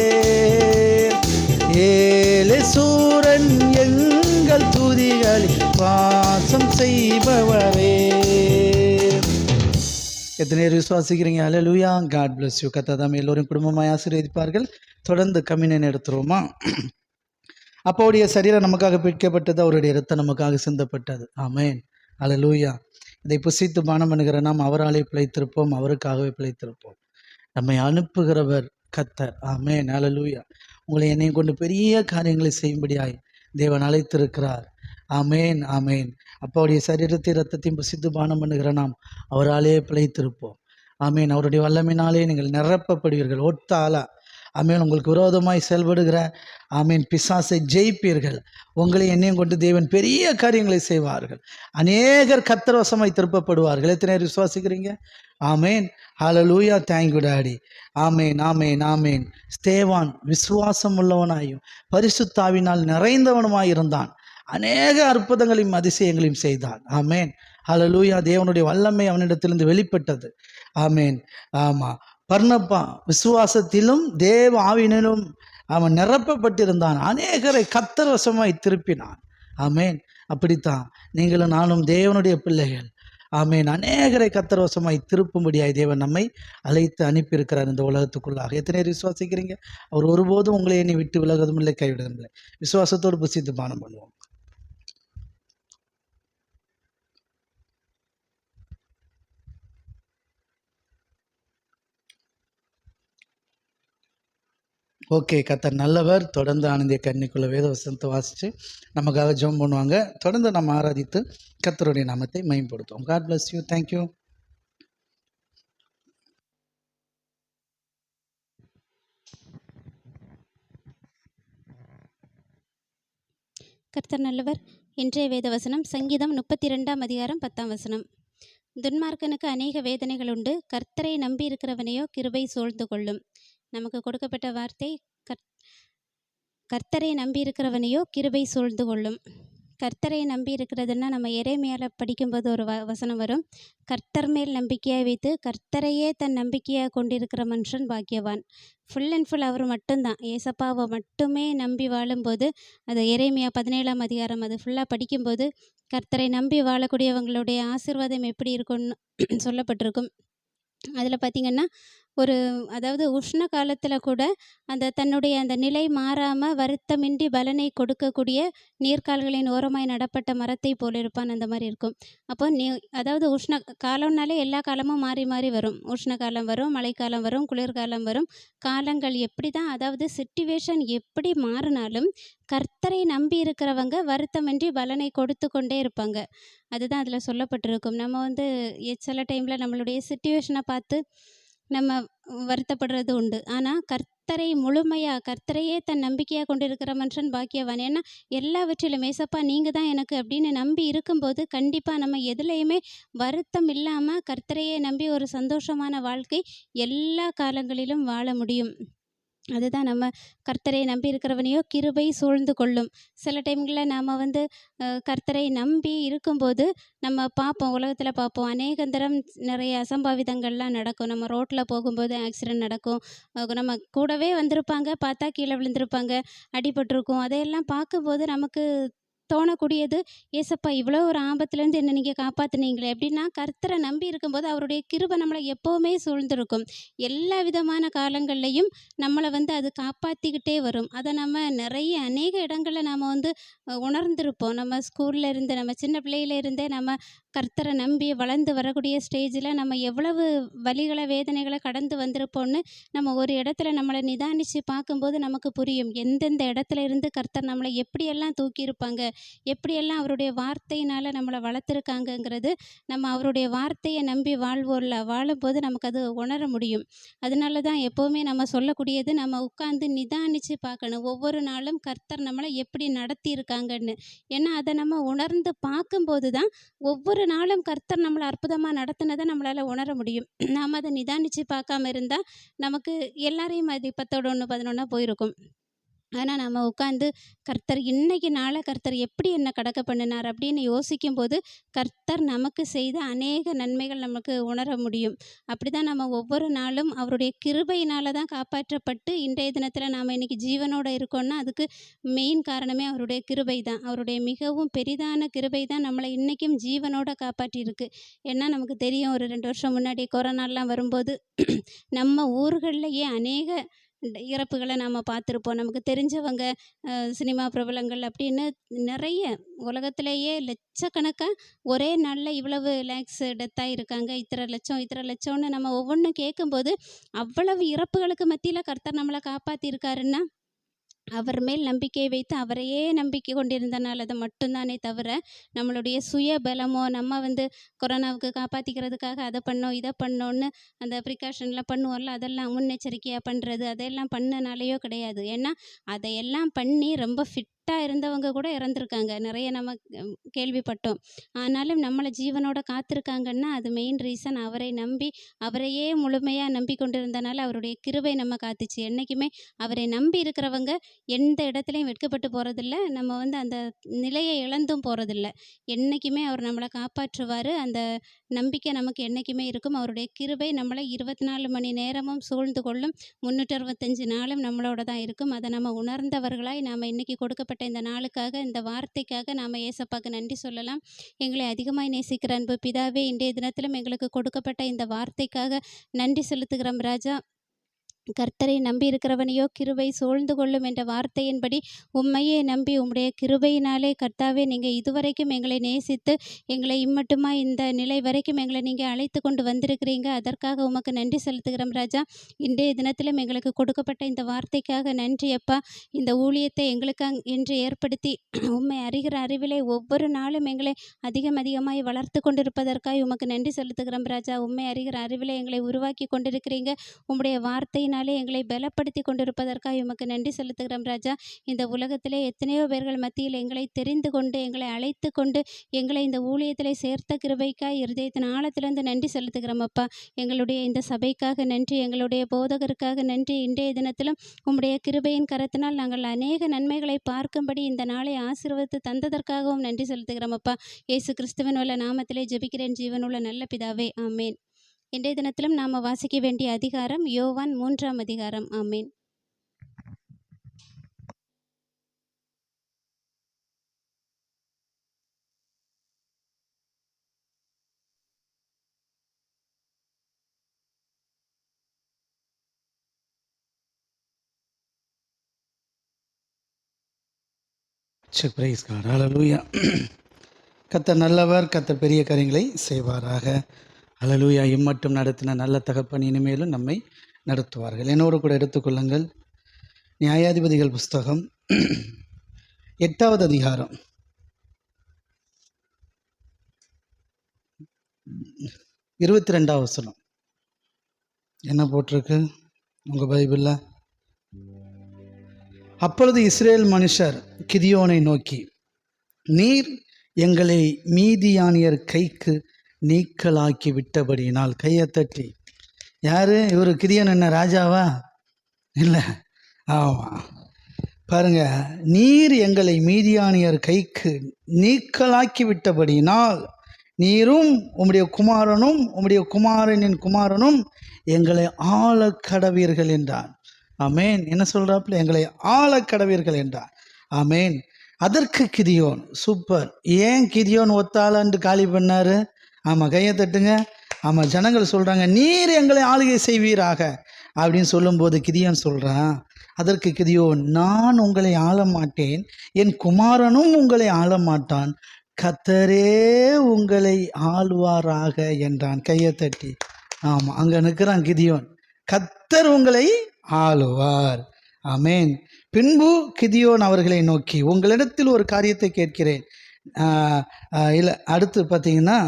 ஏசூரன் எங்கள் துதிகளில் வாசம் செய்பவரே. எத்தனை பேர் விசுவாசிக்கிறீங்க? ஹல்லேலூயா. God bless you. கர்த்தர் எல்லோரும் குடும்பமாய் ஆசீர்வதிப்பார்கள். தொடர்ந்து கம்யூனியன் எடுத்துருவோமா? அப்போடைய சரீரம் நமக்காக பிடிக்கப்பட்டது, அவருடைய இரத்தம் நமக்காக சிந்தப்பட்டது. ஆமேன். ஹல்லேலூயா. இதை புசித்து பானம் பண்ணுகிற நாம் அவராலே பிழைத்திருப்போம், அவருக்காகவே பிழைத்திருப்போம். நம்மை அனுப்புகிறவர் கர்த்தர். ஆமேன். ஹல்லேலூயா. உங்களை என்னையும் கொண்டு பெரிய காரியங்களை செய்யும்படியாய் தேவன் அழைத்திருக்கிறார். ஆமேன், ஆமேன். அப்பாவுடைய சரீரத்தை இரத்தத்தையும் புசித்து பானம் பண்ணுகிற நாம் அவராலே பிழைத்திருப்போம். ஆமேன். அவருடைய வல்லமையினாலே நீங்கள் நிரப்பப்படுவீர்கள். ஒத்தாலா ஆமேன். உங்களுக்கு விரோதமாய் செயல்படுகிற ஆமேன் பிசாசை ஜெயிப்பீர்கள். உங்களை என்னையும் கொண்டு தேவன் பெரிய காரியங்களை செய்வார்கள். அநேகர் கர்த்தர்வசமாய் திருப்பப்படுவார்கள். எத்தனை பேர் விசுவாசிக்கிறீங்க? Amen. Hallelujah. Thank you daddy. Amen, amen, amen. ஸ்தேவான் விசுவாசம் உள்ளவனாயும் பரிசுத்தாவினால் நிறைந்தவனுமாய் இருந்தான். அநேக அற்புதங்களையும் அதிசயங்களையும் செய்தான். ஆமேன். ஹல்லேலூயா. தேவனுடைய வல்லமை அவனிடத்திலிருந்து வெளிப்பட்டது. ஆமேன். ஆமாம். பர்னப்பா விசுவாசத்திலும் தேவ ஆவியிலும் அவன் நிரப்பப்பட்டிருந்தான். அநேகரை கர்த்தர் வசமாய் திருப்பினான். ஆமேன். அப்படித்தான் நீங்களும் நானும் தேவனுடைய பிள்ளைகள். ஆமேன். அநேகரை கர்த்தர் வசமாய் திருப்பும்படியாய் தேவன் நம்மை அழைத்து அனுப்பியிருக்கிறார் இந்த உலகத்துக்குள்ளாக. எத்தனை விசுவாசிக்கிறீங்க? அவர் ஒருபோதும் உங்களை எண்ணி விட்டு விலகுவதும் இல்லை, கைவிடுவதும் இல்லை. விசுவாசத்தோடு புசித்து பானம் பண்ணுவோம். ஓகே. கர்த்தர் நல்லவர். தொடர்ந்து ஆனந்திய கன்னிக்குள்ள வேத வசனத்தை வாசித்து நமக்காக ஜெபம் பண்ணுவாங்க. தொடர்ந்து நம்ம ஆராதித்து கர்த்தருடைய நாமத்தை மகிமைப்படுத்துவோம். God bless you. தேங்க்யூ. கர்த்தர் நல்லவர். இன்றைய வேத வசனம் சங்கீதம் 32ஆம் அதிகாரம் 10ஆம் வசனம். துன்மார்க்கனுக்கு அநேக வேதனைகள் உண்டு, கர்த்தரை நம்பி இருக்கிறவனையோ கிருபை சூழ்ந்து கொள்ளும். நமக்கு கொடுக்கப்பட்ட வார்த்தை கர்த்தரை நம்பி இருக்கிறவனையோ கிருபை சூழ்ந்து கொள்ளும். கர்த்தரை நம்பி இருக்கிறதுன்னா நம்ம எரேமியாவில் படிக்கும்போது ஒரு வசனம் வரும். கர்த்தர் மேல் நம்பிக்கையாக வைத்து கர்த்தரையே தன் நம்பிக்கையாக கொண்டிருக்கிற மனுஷன் பாக்கியவான். ஃபுல் அண்ட் ஃபுல் அவர் மட்டும்தான், ஏசப்பாவை மட்டுமே நம்பி வாழும்போது, அது எரேமியா 17ஆம் அதிகாரம் அது ஃபுல்லாக படிக்கும்போது கர்த்தரை நம்பி வாழக்கூடியவங்களுடைய ஆசீர்வாதம் எப்படி இருக்கும்னு சொல்லப்பட்டிருக்கும். அதில் பார்த்திங்கன்னா அதாவது உஷ்ண காலத்தில் கூட தன்னுடைய அந்த நிலை மாறாமல் வருத்தமின்றி பலனை கொடுக்கக்கூடிய நீர்க்கால்களின் ஓரமாய் நடப்பட்ட மரத்தை போல இருப்பான். அந்த மாதிரி இருக்கும். அப்போ அதாவது உஷ்ண காலம்னாலே எல்லா காலமும் மாறி மாறி வரும். உஷ்ண காலம் வரும், மழைக்காலம் வரும், குளிர்காலம் வரும். காலங்கள் எப்படி தான், அதாவது சிச்சுவேஷன் எப்படி மாறினாலும் கர்த்தரை நம்பி இருக்கிறவங்க வருத்தமின்றி பலனை கொடுத்து கொண்டே இருப்பாங்க. அதுதான் அதில் சொல்லப்பட்டிருக்கும். நம்ம சில டைமில் நம்மளுடைய சிச்சுவேஷனை பார்த்து நம்ம வருத்தப்படுறது உண்டு. ஆனால் கர்த்தரை முழுமையாக, கர்த்தரையே தன் நம்பிக்கையாக கொண்டிருக்கிற மனுஷன் பாக்கியவான். ஏன்னா எல்லாவற்றிலும் ஏசப்பா நீங்கள் தான் எனக்கு அப்படின்னு நம்பி இருக்கும்போது கண்டிப்பாக நம்ம எதுலேயுமே வருத்தம் இல்லாமல் கர்த்தரையே நம்பி ஒரு சந்தோஷமான வாழ்க்கை எல்லா காலங்களிலும் வாழ முடியும். அதுதான் நம்ம கர்த்தரை நம்பி இருக்கிறவனையோ கிருபை சூழ்ந்து கொள்ளும். சில டைம்களில் நாம் வந்து கர்த்தரை நம்பி இருக்கும்போது நம்ம பார்ப்போம், உலகத்தில் பார்ப்போம், அநேகந்தரம் நிறைய அசம்பாவிதங்கள்லாம் நடக்கும். நம்ம ரோட்டில் போகும்போது ஆக்சிடெண்ட் நடக்கும். நம்ம கூடவே வந்திருப்பாங்க, பார்த்தா கீழே விழுந்திருப்பாங்க, அடிபட்டிருக்கும். அதையெல்லாம் பார்க்கும்போது நமக்கு தோணக்கூடியது, ஏசப்பா இவ்வளோ ஒரு ஆபத்துலேருந்து என்னை நீங்கள் காப்பாற்றுனீங்களே. எப்படின்னா கர்த்தரை நம்பி இருக்கும்போது அவருடைய கிருபை நம்மளை எப்போவுமே சூழ்ந்திருக்கும். எல்லா விதமான காலங்கள்லையும் நம்மளை வந்து அது காப்பாற்றிக்கிட்டே வரும். அதை நம்ம நிறைய அநேக இடங்களில் நாம் வந்து உணர்ந்திருப்போம். நம்ம ஸ்கூலில் இருந்து, நம்ம சின்ன பிள்ளையிலேருந்தே நம்ம கர்த்தரை நம்பி வளர்ந்து வரக்கூடிய ஸ்டேஜில் நம்ம எவ்வளவு வலிகளை வேதனைகளை கடந்து வந்திருப்போம்னு நம்ம ஒரு இடத்துல நம்மளை நிதானித்து பார்க்கும்போது நமக்கு புரியும். எந்தெந்த இடத்துல இருந்து கர்த்தர் நம்மளை எப்படியெல்லாம் தூக்கியிருப்பாங்க, எப்படியெல்லாம் அவருடைய வார்த்தையினால் நம்மளை வளர்த்துருக்காங்கங்கிறது நம்ம அவருடைய வார்த்தையை நம்பி வாழும்போது நமக்கு அது உணர முடியும். அதனால தான் எப்போவுமே நம்ம சொல்லக்கூடியது, நம்ம உட்காந்து நிதானித்து பார்க்கணும், ஒவ்வொரு நாளும் கர்த்தர் நம்மளை எப்படி நடத்தியிருக்காங்கன்னு. ஏன்னா அதை நம்ம உணர்ந்து பார்க்கும்போது தான் ஒவ்வொரு நாளும் கர்த்தர் நம்மளை அற்புதமாக நடத்தினதை நம்மளால் உணர முடியும். நாம் அதை நிதானித்து பார்க்காம இருந்தால் நமக்கு எல்லாரையும் அது 10ஓட 1 11 போயிருக்கும். ஆனால் நம்ம உட்காந்து கர்த்தர் இன்னைக்கு நாளை கர்த்தர் எப்படி என்ன கடக்க பண்ணினார் அப்படின்னு யோசிக்கும்போது கர்த்தர் நமக்கு செய்த அநேக நன்மைகள் நமக்கு உணர முடியும். அப்படி தான் நம்ம ஒவ்வொரு நாளும் அவருடைய கிருபையினால தான் காப்பாற்றப்பட்டு இன்றைய தினத்தில் நாம் இன்றைக்கி ஜீவனோடு இருக்கோம்னா அதுக்கு மெயின் காரணமே அவருடைய கிருபை தான். அவருடைய மிகவும் பெரிதான கிருபை தான் நம்மளை இன்றைக்கும் ஜீவனோட காப்பாற்றியிருக்கு. ஏன்னா நமக்கு தெரியும், ஒரு 2 வருஷம் முன்னாடி கொரோனாலாம் வரும்போது நம்ம ஊர்கள்லையே அநேக இறப்புகளை நாம் பார்த்துருப்போம். நமக்கு தெரிஞ்சவங்க, சினிமா பிரபலங்கள் அப்படின்னு நிறைய உலகத்திலேயே லட்சக்கணக்காக ஒரே நாளில் இவ்வளவு லேக்ஸ் டெத் ஆகியிருக்காங்க, இத்தனை லட்சம்னு நம்ம ஒவ்வொன்றும் கேட்கும்போது அவ்வளவு இறப்புகளுக்கு மத்தியில் கர்த்தர் நம்மளை காப்பாற்றியிருக்காருன்னா அவர் மேல் நம்பிக்கை வைத்து அவரையே நம்பிக்கை கொண்டிருந்தனால் அது மட்டும்தானே தவிர நம்மளுடைய சுய பலமோ, நம்ம வந்து கொரோனாவுக்கு காப்பாற்றிக்கிறதுக்காக அதை பண்ணோம் இதை பண்ணோன்னு அந்த ப்ரிகாஷன்லாம் பண்ணுவோம்ல, அதெல்லாம் முன்னெச்சரிக்கையாக பண்ணுறது அதையெல்லாம் பண்ணனாலேயோ கிடையாது. ஏன்னா அதையெல்லாம் பண்ணி ரொம்ப ஃபிட்டாக இருந்தவங்க கூட இறந்துருக்காங்க, நிறைய நம்ம கேள்விப்பட்டோம். ஆனாலும் நம்மளை ஜீவனோட காத்திருக்காங்கன்னா அது மெயின் ரீசன் அவரை நம்பி அவரையே முழுமையாக நம்பி கொண்டிருந்தனால அவருடைய கிருபை நம்ம காத்துச்சு. என்றைக்குமே அவரை நம்பி இருக்கிறவங்க எந்த இடத்துலையும் வெட்கப்பட்டு போகிறதில்ல, நம்ம வந்து அந்த நிலையை இழந்தும் போகிறதில்ல. என்றைக்குமே அவர் நம்மளை காப்பாற்றுவார். அந்த நம்பிக்கை நமக்கு என்றைக்குமே இருக்கும். அவருடைய கிருபை நம்மளை 24 மணி நேரமும் சூழ்ந்து கொள்ளும், 365 நாளும் நம்மளோட தான் இருக்கும். அதை நம்ம உணர்ந்தவர்களாய் நாம் இன்றைக்கி கொடுக்கப்பட்ட இந்த நாளுக்காக, இந்த வார்த்தைக்காக நாம் ஏசப்பாக்கு நன்றி சொல்லலாம். எங்களை அதிகமாய் நேசிக்கிற அன்பு பிதாவே, இன்றைய தினத்திலும் எங்களுக்கு கொடுக்கப்பட்ட இந்த வார்த்தைக்காக நன்றி செலுத்துகிறோம் ராஜா. கர்த்தரை நம்பி இருக்கிறவனையோ கிருபை சூழ்ந்து கொள்ளும் என்ற வார்த்தையின்படி உம்மையே நம்பி உம்முடைய கிருபையினாலே கர்த்தாவே நீங்கள் இதுவரைக்கும் எங்களை நேசித்து எங்களை இம்மட்டுமா இந்த நிலை வரைக்கும் எங்களை நீங்கள் அழைத்து கொண்டு வந்திருக்கிறீங்க. அதற்காக உமக்கு நன்றி செலுத்துகிறோம் ராஜா. இன்றைய தினத்திலும் எங்களுக்கு கொடுக்கப்பட்ட இந்த வார்த்தைக்காக நன்றி அப்பா. இந்த ஊழியத்தை எங்களுக்காக என்று ஏற்படுத்தி உம்மை அறிகிற அறிவிலே ஒவ்வொரு நாளும் எங்களை அதிகமாய் வளர்த்து கொண்டிருப்பதற்காக உமக்கு நன்றி செலுத்துகிறோம் ராஜா. உம்மை அறிகிற அறிவிலே எங்களை உருவாக்கி கொண்டிருக்கிறீங்க. உம்முடைய வார்த்தையினாலே எங்களை பலப்படுத்தி கொண்டிருப்பதற்காக உமக்கு நன்றி செலுத்துகிறோம் ராஜா. இந்த உலகத்திலே எத்தனையோ பேர்கள் மத்தியில் எங்களை தெரிந்து கொண்டு எங்களை அழைத்து கொண்டு எங்களை இந்த ஊழியத்திலே சேர்த்த கிருபைக்காய் இருதயத்தின் ஆழத்திலிருந்து நன்றி செலுத்துகிறோம் அப்பா. எங்களுடைய இந்த சபைக்காக நன்றி, எங்களுடைய போதகருக்காக நன்றி. இன்றைய தினத்திலும் உம்முடைய கிருபையின் கரத்தினால் நாங்கள் அநேக நன்மைகளை பார்க்கும்படி இந்த நாளை ஆசீர்வதித்து தந்ததற்காகவும் நன்றி செலுத்துகிறோம் அப்பா. இயேசு கிறிஸ்துவின் வல்ல நாமத்திலே ஜெபிக்கிறேன் ஜீவனுள்ள நல்ல பிதாவே, ஆமேன். இன்றைய தினத்திலும் நாம் வாசிக்க வேண்டிய அதிகாரம் யோவான் 3ஆம் அதிகாரம். ஆமேன். பிரைஸ் காட், ஹல்லேலூயா. கர்த்தர் நல்லவர், கர்த்தர் பெரிய காரியங்களை செய்வாராக. ஹல்லேலூயா. இம்மட்டும் நடத்தின நல்ல தகப்பன் இனிமேலும் நம்மை நடத்துவார்கள். என்னோடு கூட எடுத்துக்கொள்ளுங்கள் நியாயாதிபதிகள் புஸ்தகம் 8வது அதிகாரம் 22வது வசனம். என்ன போட்டிருக்கு உங்கள் பைபிளில்? அப்பொழுது இஸ்ரேல் மனுஷர் கிதியோனை நோக்கி, நீர் எங்களை மீதியானியர் கைக்கு நீக்கலாக்கி விட்டபடியினால். கையை தட்டி. யார் இவர்? கிதியோன் என்ன ராஜாவா? இல்லை, ஆமாம், பாருங்க, நீர் எங்களை மீதியானியர் கைக்கு நீக்கலாக்கி விட்டபடியினால் நீரும் உம்முடைய குமாரனும் உம்முடைய குமாரனின் குமாரனும் எங்களை ஆளக்கடவீர்கள் என்றான். ஆமேன். என்ன சொல்கிறாப்புல? எங்களை ஆளக்கடவீர்கள் என்றான். ஆமேன். அதற்கு கிதியோன், சூப்பர். ஏன் கிதியோன் ஒத்தாளன்று காலி பண்ணார்? ஆமாம், கையை தட்டுங்க. ஆமாம், ஜனங்கள் சொல்கிறாங்க நீர் எங்களை ஆளுகை செய்வீராக அப்படின்னு சொல்லும்போது கிதியோன் சொல்கிறான், அதற்கு கிதியோன், நான் உங்களை ஆள மாட்டேன், என் குமாரனும் உங்களை ஆள மாட்டான், கர்த்தரே உங்களை ஆளுவாராக என்றான். கையை தட்டி. ஆமாம், அங்கே நிற்கிறான் கிதியோன். கர்த்தர் உங்களை ஆளுவார். ஆமேன். பின்பு கிதியோன் அவர்களை நோக்கி, உங்களிடத்தில் ஒரு காரியத்தை கேட்கிறேன். இல்லை, அடுத்து பார்த்தீங்கன்னா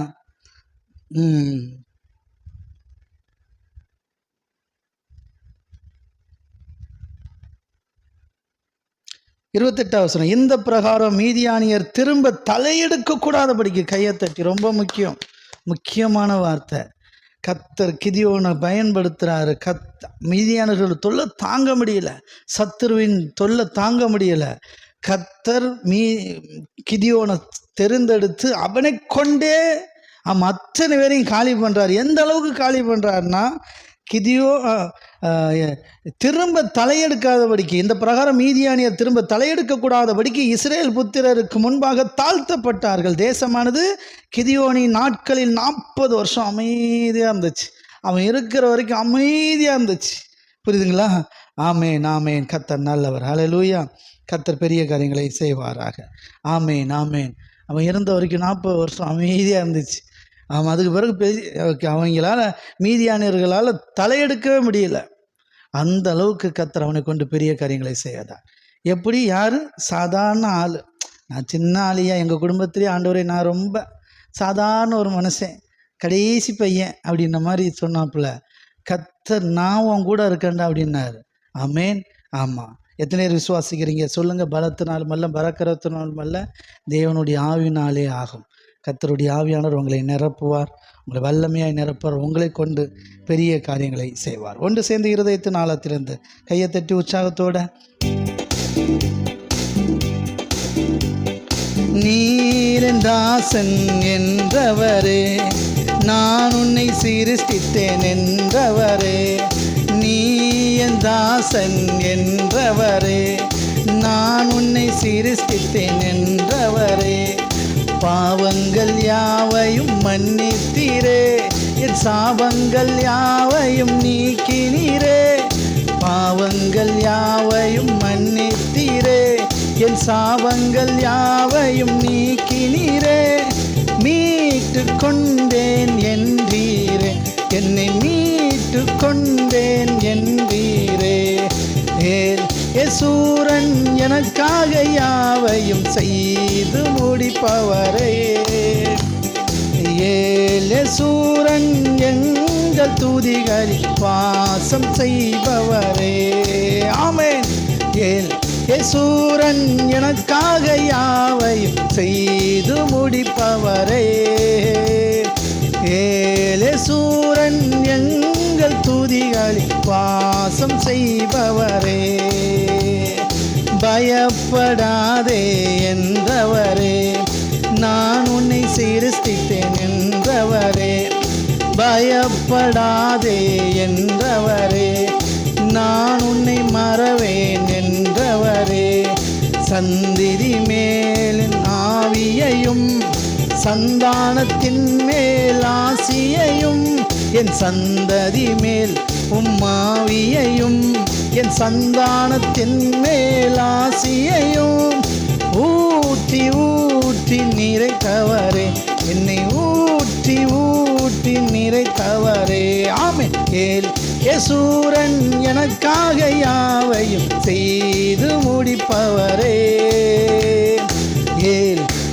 28 வசனம், இந்த பிரகாரம் மீதியானியர் திரும்ப தலையெடுக்க கூடாதபடிக்கு. கையை தட்டி. ரொம்ப முக்கியமான வார்த்தை. கர்த்தர் கிதியோனை பயன்படுத்துகிறாரு. மீதியானர்கள் தொல்லை தாங்க முடியல, சத்துருவின் தொல்லை தாங்க முடியல. கர்த்தர் கிதியோனை தெரிந்தெடுத்து அவனை கொண்டே அத்தனை பேரையும் காலி பண்ணுறார். எந்த அளவுக்கு காலி பண்ணுறாருன்னா, கிதியோ திரும்ப தலையெடுக்காதபடிக்கு, இந்த பிரகாரம் மீதியானியர் திரும்ப தலையெடுக்கக்கூடாதபடிக்கு இஸ்ரேல் புத்திரருக்கு முன்பாக தாழ்த்தப்பட்டார்கள். தேசமானது கிதியோனின் நாட்களில் 40 வருஷம் அமைதியாக இருந்துச்சு. அவன் இருக்கிற வரைக்கும் அமைதியாக இருந்துச்சு. புரியுதுங்களா? ஆமேன், ஆமேன். கர்த்தர் நல்லவர். ஹல்லேலூயா. கர்த்தர் பெரிய காரியங்களை செய்வாராக. ஆமேன், ஆமேன். அவன் இருந்த வரைக்கும் 40 வருஷம் அமைதியாக இருந்துச்சு. அவன் அதுக்கு பிறகு அவங்களால மீதியானியர்களால் தலையெடுக்கவே முடியல. அந்த அளவுக்கு கர்த்தர் அவனை கொண்டு பெரிய காரியங்களை செய்யாதார். எப்படி? யார்? சாதாரண ஆள். நான் சின்ன ஆளியா, எங்கள் குடும்பத்திலே ஆண்டவரே நான் ரொம்ப சாதாரண ஒரு மனுஷன், கடைசி பையன் அப்படின்ற மாதிரி சொன்னாப்புல, கர்த்தர் நான் உன் கூட இருக்கேன்டா அப்படின்னாரு. ஆமேன். ஆமாம். எத்தனை பேர் விசுவாசிக்கிறீங்க சொல்லுங்கள்? பலத்தினாலும் அல்ல, பரக்கரத்தினாலும் அல்ல, தேவனுடைய ஆவினாலே ஆகும். கர்த்தருடைய ஆவியானவர் உங்களை நிரப்புவார், உங்களை வல்லமையாய் நிரப்புவார், உங்களை கொண்டு பெரிய காரியங்களை செய்வார். ஒன்று சேர்ந்து இருதயத்தின் ஆழத்திலிருந்து கையை தட்டி உற்சாகத்தோட, நீரின் தாசன் என்றவரே, நான் உன்னை சிருஷ்டித்தேன் என்றவரே, நீ என் தாசன் என்றவரே, நான் உன்னை சிருஷ்டித்தேன் என்றவரே, பாவங்கள் யாவையும் மன்னித்தீரே, என் சாபங்கள் யாவையும் நீக்கினீரே, பாவங்கள் யாவையும் மன்னித்தீரே, என் சாபங்கள் யாவையும் நீக்கினீரே, மீட்டு கொண்டேன் என்றீரே, என்னை மீட்டு கொண்டேன் என்றீரே, யேசூரன் எனக்காக யாவையும் செய்து முடிப்பவரே, யேசூரன் எங்கள் துதிகளில் வாசம் செய்பவரே. ஆமென். யேசூரன் எனக்காக யாவையும் செய்து முடிப்பவரே, யேசூரன் எங்கள் துதிகளில் வாசம் செய்பவரே, பயப்படாதே என்றவரே, நான் உன்னை சிருஷ்டித்தேன் என்றவரே, பயப்படாதே என்றவரே, நான் உன்னை மறவேன் என்றவரே, சந்திரி மேலின் ஆவியையும் சந்தானத்தின் மேல் ஆசியையும், என் சந்ததி மேல் உம்மாவியையும், என் சந்தானத்தின் மேல் ஆசியையும் ஊற்றி ஊற்றி நிறைத்தவரே, என்னை ஊற்றி ஊற்றி நிறைத்தவரே. ஆமென். யேசூரன் எனக்காக யாவையும் செய்து முடிப்பவரே,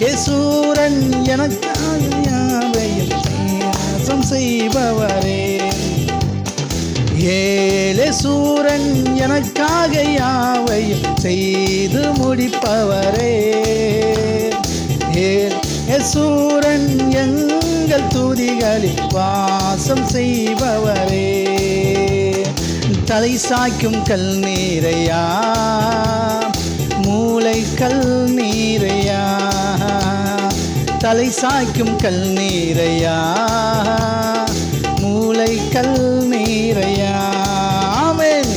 யேசூரன் எனக்காக யாவையும் வாசம் செய்பவரே, யேசூரன் எனக்காக யாவையும் செய்து முடிப்பவரே, யேசூரன் எங்கள் துதிகளில் வாசம் செய்பவரே, தலை சாய்க்கும் கல் நீரையா, மூளை கல் நீரையா, தலை சாய்க்கும் கல் நீரையா, மூளை கல் நீரையா. ஆமென்.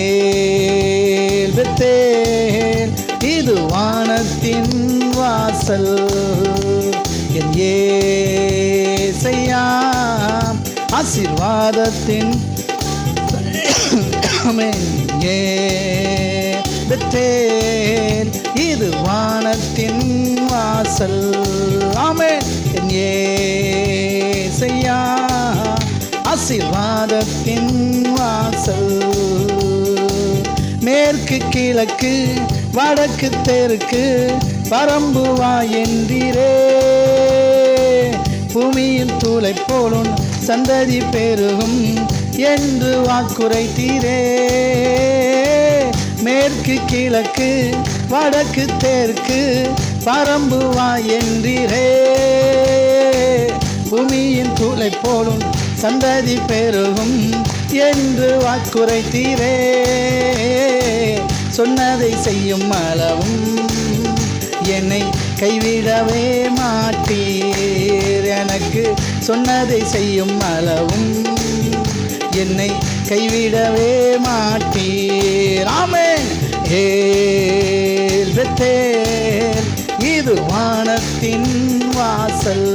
ஏல் பெத்தேல் இது வானத்தின் வாசல், என் ஏசையா ஆசீர்வாதத்தின் ஆமென். ஏல் பெத்தேல் இது வானத்தின் வாசல். ஆமென். என் ஏசையா ஆசீர்வாதத்தின் வாசல். மேற்கு கிழக்கு வடக்கு தெற்கு பரம்புவா என்றீரே, பூமியின் தூளை போலும் சந்ததி பெருகும் என்று வாக்குரைத்தீரே. மேற்கு கிழக்கு வடக்கு தெற்கு பரம்புவா என்றீரே, பூமியின் தூளை போலும் சந்ததி பெருகும் என்று வாக்குரைத்தீரே. சொன்னதை செய்யும் அளவும் என்னை கைவிடவே மாட்டீர், எனக்கு சொன்னதை செய்யும் அளவும் என்னை கைவிடவே மாட்டீர். ஆமென். ஏல் பெத்தேல் இது வானத்தின் வாசல்,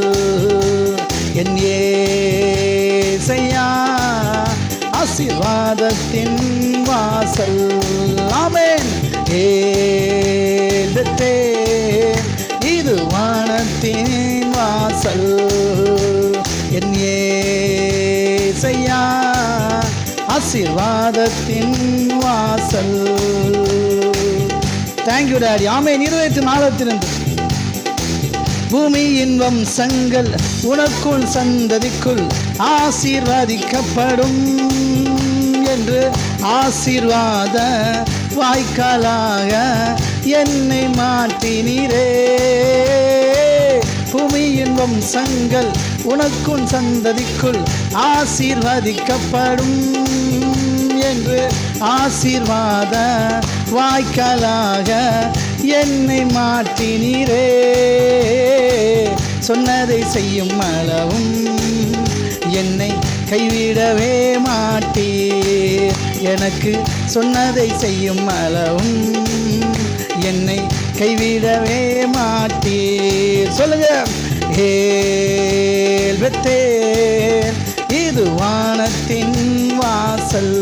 என் ஏசையா ஆசீர்வாதத்தின் வாசல். ஆமென். ஏல் பெத்தேல் இது வானத்தின் வாசல், என் ஏசையா ஆசீர்வாதத்தின் வாசல். Thank you daddy. ஆமென். 24 பூமியின் வம்சங்கள் உனக்குள் சந்ததிக்குள் ஆசீர்வதிக்கப்படும் என்று ஆசீர்வாத வாய்க்காலாக என்னை மாற்றினீரே. பூமியின் வம்சங்கள் உனக்குள் சந்ததிக்குள் ஆசீர்வதிக்கப்படும் என்று ஆசீர்வாத வாய்க்காலாக என்னை மாற்றினீரே. சொன்னதை செய்யும் அளவும் என்னை கைவிடவே மாட்டீர், எனக்கு சொன்னதை செய்யும் அளவும் என்னை கைவிடவே மாட்டீர். சொல்லுங்க. ஏல் பெத்தேல் இது வானத்தின் வாசல்,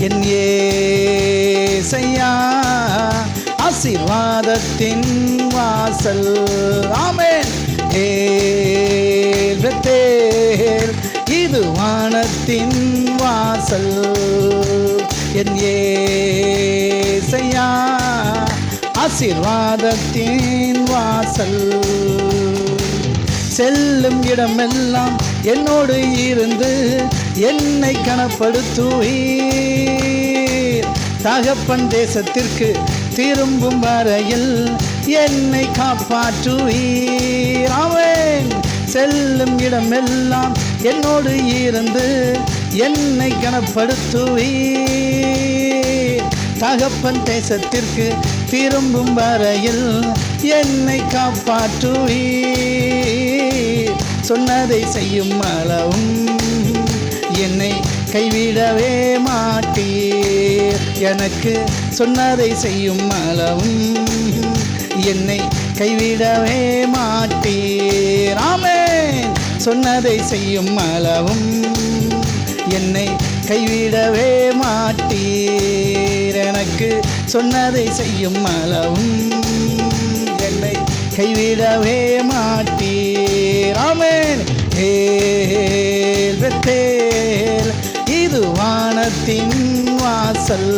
என் ஏசையா ஆசீர்வாதத்தின் வாசல். ஆமென். ஏல் பெத்தேல் இது வானத்தின் வாசல், என் ஏசையா ஆசீர்வாதத்தின் வாசல். செல்லும் இடமெல்லாம் என்னோடு இருந்து என்னை கனப்படுத்துவீர், தகப்பன் தேசத்திற்கு திரும்பும் வரையில் என்னை காப்பாற்றுவீர். ஆமென். செல்லும் இடமெல்லாம் என்னோடு இருந்து என்னை கனப்படுத்துவீர், தகப்பன் தேசத்திற்கு திரும்பும் வரையில் என்னை காப்பாற்றுவீர். சொன்னதை செய்யும் அளவும் என்னை கைவிடவே மாட்டீர், எனக்கு சொன்னதை செய்யும் அளவும் என்னை கைவிடவே மாட்டீர். ஆமென். சொன்னதை செய்யும் அளவும் என்னை கைவிடவே மாட்டீர், எனக்கு சொன்னதை செய்யும் அளவும் என்னை கைவிடவே மாட்டீர். ஆமென். ஏல் பெத்தேல் இது வானத்தின் வாசல்.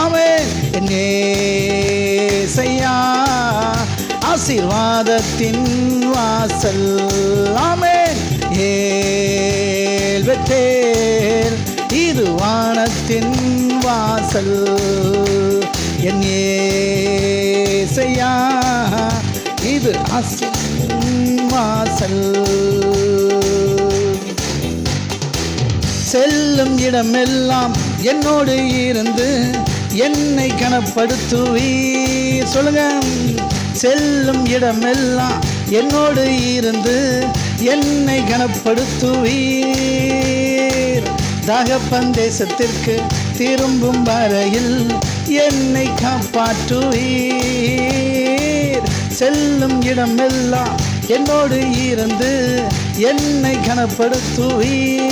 ஆமென். என் ஏசையா ஆசீர்வாதத்தின் வாசல். ஆமென். ஏல் பெத்தேல் இது வானத்தின் வாசல், என் ஏசையா இது ஆசீர்வாதத்தின் வாசல். செல்லும் இடமெல்லாம் என்னோடு இருந்து என்னை கனப்படுத்துவீர். சொல்லுங்க. செல்லும் இடமெல்லாம் என்னோடு இருந்து என்னை கனப்படுத்துவீர். தகப்பன் தேசத்திற்கு திரும்பும் வரையில் என்னை காப்பாற்றுவீர். செல்லும் இடமெல்லாம் என்னோடு இருந்து என்னை கனப்படுத்துவீர்.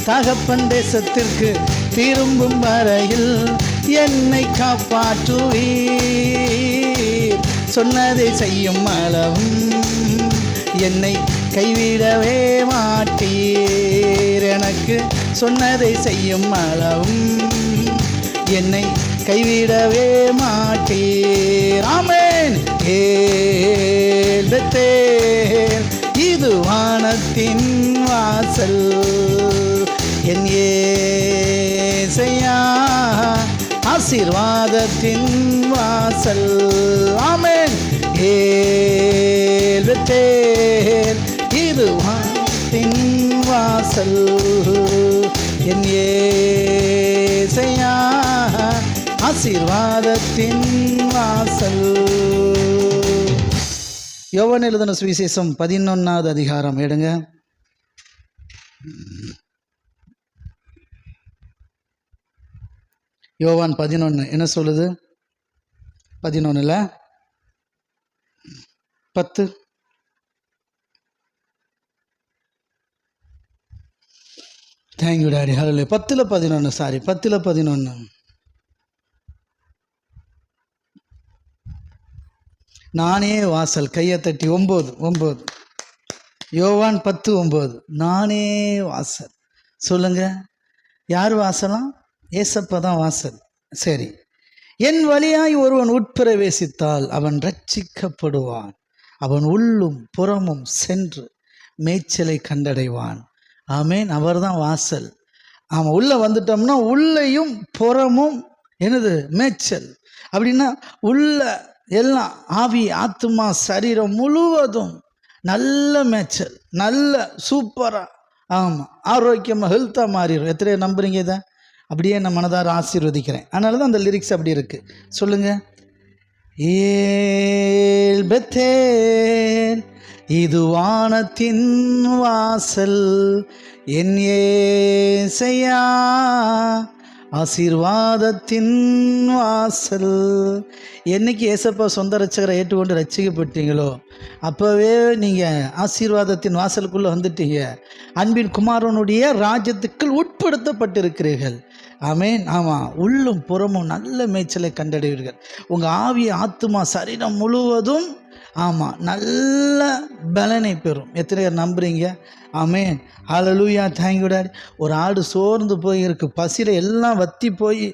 தகப்பன் தேசத்திற்கு திரும்பும் வரையில் என்னை காப்பாற்றுவீர். சொன்னதை செய்யும் அளவும் என்னை கைவிடவே மாட்டீர். எனக்கு சொன்னதை செய்யும் அளவும் என்னை கைவிடவே மாட்டீர். ஆமென். ஏல் பெத்தேல் இது வானத்தின் வாசல், என் ஏசையா ஆசீர்வாதத்தின் வாசல். ஆமென். ஏல் பெத்தேல் இது வானத்தின் வாசல், என் ஏசையா ஆசீர்வாதத்தின் வாசல். யோவான் எழுதின சுவிசேஷம் 11வது அதிகாரம் எடுங்க. யோவான் 11 என்ன சொல்லுது? 11ல் 10. Thank you daddy. ஹல்லேலூயா. 10:11 சாரி 10:11. நானே வாசல். கையை தட்டி 9. யோவான் 10:9. நானே வாசல். சொல்லுங்க. யார் வாசலாம்? ஏசப்பா தான் வாசல். சரி. என் வழியாய் ஒருவன் உட்பிரவேசித்தால் அவன் ரட்சிக்கப்படுவான். அவன் உள்ளும் புறமும் சென்று மேய்ச்சலை கண்டடைவான். ஆமேன். அவர் தான் வாசல். அவன் உள்ளே வந்துட்டோம்னா உள்ளேயும் புறமும் என்னது? மேய்ச்சல். அப்படின்னா உள்ள எல்லாம் ஆவி ஆத்துமா சரீரம் முழுவதும் நல்ல மேய்ச்சல், நல்ல சூப்பராக, ஆமாம், ஆரோக்கியமாக ஹெல்த்தாக மாறிடும். எத்தனை நம்புறீங்க இதை? அப்படியே நான் மனதார ஆசீர்வதிக்கிறேன். அதனால தான் அந்த லிரிக்ஸ் அப்படி இருக்குது. சொல்லுங்கள். ஏல் பெத்தேல் இது வானத்தின் வாசல், என் ஏசையா ஆசீர்வாதத்தின் வாசல். என்னைக்கு ஏசப்பா சொந்த ரட்சகரை ஏற்றுக்கொண்டு ரட்சிக்கப்பட்டீங்களோ அப்போவே நீங்கள் ஆசீர்வாதத்தின் வாசலுக்குள்ளே வந்துட்டீங்க. அன்பின் குமாரனுடைய ராஜ்யத்துக்குள் உட்படுத்தப்பட்டிருக்கிறீர்கள். ஆமேன். ஆமாம். உள்ளும் புறமும் நல்ல மேய்ச்சலை கண்டடைவீர்கள். உங்கள் ஆவி ஆத்துமா சரீரம் முழுவதும் ஆமாம் நல்ல பலனை பெறும். எத்தனை பேர் நம்புறீங்க? ஆமேன். ஹல்லேலூயா. Thank you daddy. ஒரு ஆடு சோர்ந்து போய் இருக்கு, பசியில் எல்லாம் வத்தி போய்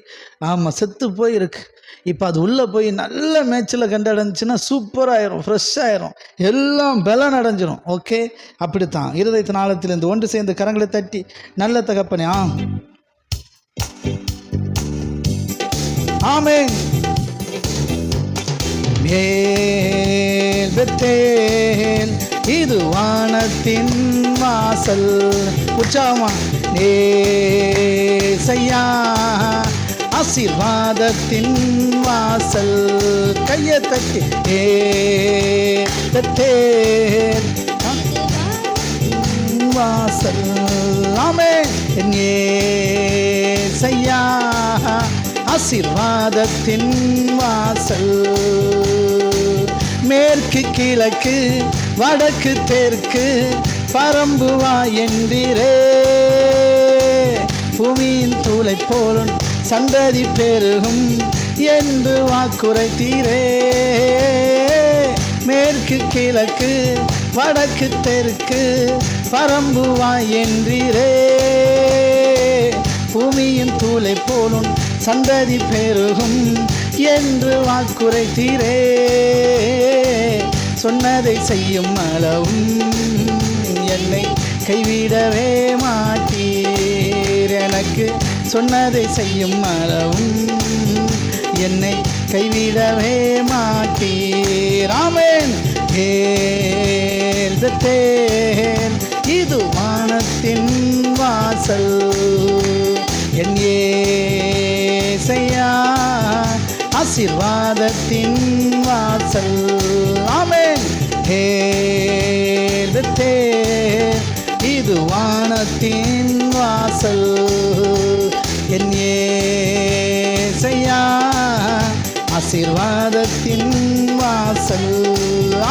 ஆமாம் செத்து போய் இருக்கு. இப்போ அது உள்ளே போய் நல்ல மேய்ச்சலை கண்டடைஞ்சுன்னா சூப்பராகிடும், ஃப்ரெஷ்ஷாகிடும், எல்லாம் பலன் அடைஞ்சிடும். ஓகே. அப்படித்தான் இருதயத்தின் ஆழத்திலிருந்து ஒன்று சேர்ந்து கரங்களை தட்டி நல்ல தகப்பனே ஆமென். மேல் பெத்தேல் இது வானத்தின் வாசல். உற்சாகமா. ஏசையா ஆசீர்வாதத்தின் வாசல். கையை தட்டி பெத்தேல் வாசல். ஆமென். என் ஏசையா ஆசீர்வாதத்தின் வாசல். மேற்கு கிழக்கு வடக்கு தெற்கு பரம்புவா என்றீரே. பூமியின் தூளை போலும் சந்ததி பெருகும் என்று வாக்குரைத்தீரே. மேற்கு கிழக்கு வடக்கு தெற்கு பரம்புவா என்றீரே. பூமியின் தூளை போலும் சந்ததி பெருகும் என்று வாக்குரைத்தீரே. சொன்னதை செய்யும் அளவும் என்னை கைவிடவே மாட்டீர். எனக்கு சொன்னதை செய்யும் அளவும் என்னை கைவிடவே மாட்டீர். ஆமென். ஏல் பெத்தேல் இது வானத்தின் வாசல் என் ஏசையா ஆசீர்வாதத்தின் வாசல். ஆமென். ஹேல் பெத்தேல் இது வானத்தின் வாசல் என் ஏசையா ஆசீர்வாதத்தின் வாசல்.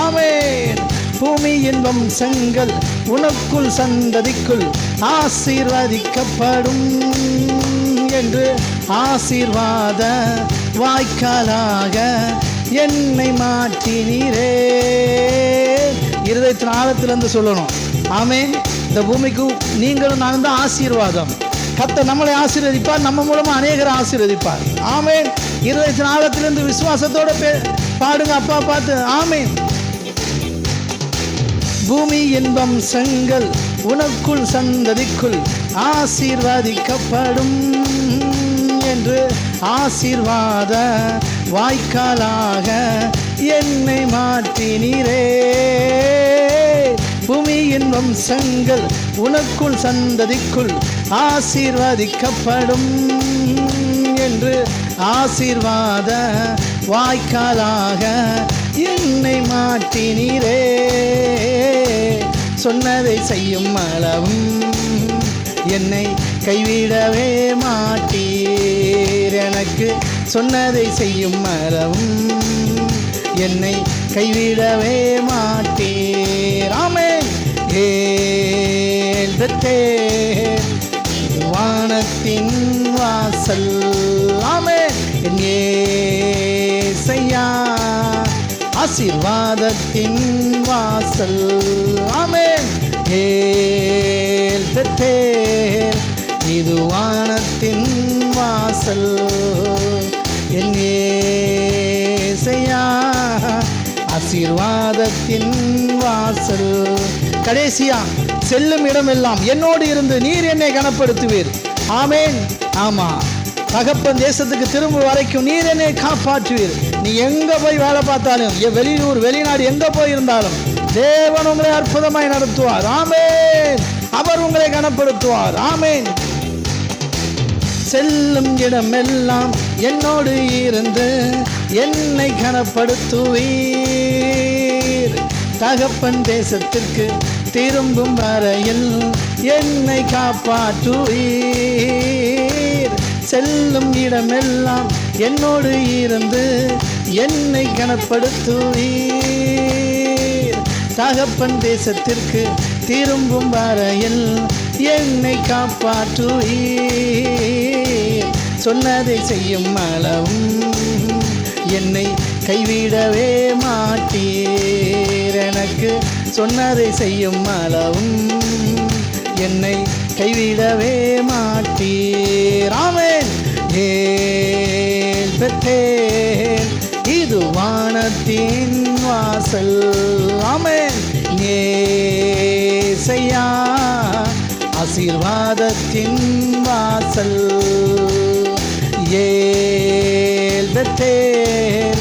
ஆமென். பூமியின் வம்சங்கள் உனக்குள் சந்ததிக்குள் ஆசீர்வதிக்கப்படும் என்று ஆசீர்வாத வாய்க்காலாக என்னை மாற்றினீரே. இருதயத்தின் ஆழத்திலிருந்து சொல்லணும். ஆமென். இந்த பூமிக்கு நீங்களும் நானும் தான் ஆசீர்வாதம். கர்த்தர் நம்மளை ஆசீர்வதிப்பார், நம்ம மூலமா அநேகரை ஆசீர்வதிப்பார். ஆமென். இருதயத்தின் ஆழத்திலிருந்து விசுவாசத்தோட பாடுங்க அப்பா பார்த்து. ஆமென். பூமியின் வம்சங்கள் உனக்குள் சந்ததிக்குள் ஆசீர்வதிக்கப்படும் என்று ஆசீர்வாத வாய்க்காலாக என்னை மாற்றினீரே. பூமியின் வம்சங்கள் உனக்குள் சந்ததிக்குள் ஆசீர்வதிக்கப்படும் என்று ஆசீர்வாத வாய்க்காலாக என்னை மாற்றினீரே. சொன்னதை செய்யும் அளவும் என்னை கைவிடவே மாட்டீர். எனக்கு சொன்னதை செய்யும் அளவும் என்னை கைவிடவே மாட்டீர். ஆமென். ஏல் பெத்தேல் வானத்தின் வாசல். ஆமென். என் ஏசையா ஆசீர்வாதத்தின் வாசல். ஆமென். ஏல் பெத்தேல் இது வானத்தின் வாசல் என் ஏசையா ஆசீர்வாதத்தின் வாசல். கடைசியா செல்லும் இடமெல்லாம் என்னோடு இருந்து நீர் என்னை கனப்படுத்துவீர். ஆமென். ஆமா, தகப்பன் தேசத்துக்கு திரும்ப வரைக்கும் நீர் என்னை காப்பாற்றுவீர். நீ எங்க போய் வேலை பார்த்தாலும், வெளியூர் வெளிநாடு எங்க போய் இருந்தாலும் தேவன் உங்களை அற்புதமாய் நடத்துவார். ஆமென். அவர் உங்களை கனப்படுத்துவார். ஆமென். செல்லும் இடமெல்லாம் என்னோடு இருந்து என்னை கனப்படுத்துவீர். தகப்பன் தேசத்திற்கு திரும்பும் வரையில் என்னை காப்பாற்றுவீர். செல்லும் இடமெல்லாம் என்னோடு இருந்து என்னை கனப்படுத்துவீர். தகப்பன் தேசத்திற்கு திரும்பும் வரையில் என்னை காப்பாற்றுவீர். சொன்னதை செய்யும் அளவும் என்னை கைவிடவே மாட்டீர். எனக்கு சொன்னதை செய்யும் அளவும் என்னை கைவிடவே மாட்டீர். ஆமென். ஏல் பெத்தேல் இது வானத்தின் வாசல். ஆமென். ஏசையா ஆசீர்வாதத்தின் வாசல். ஏல் பெத்தேல்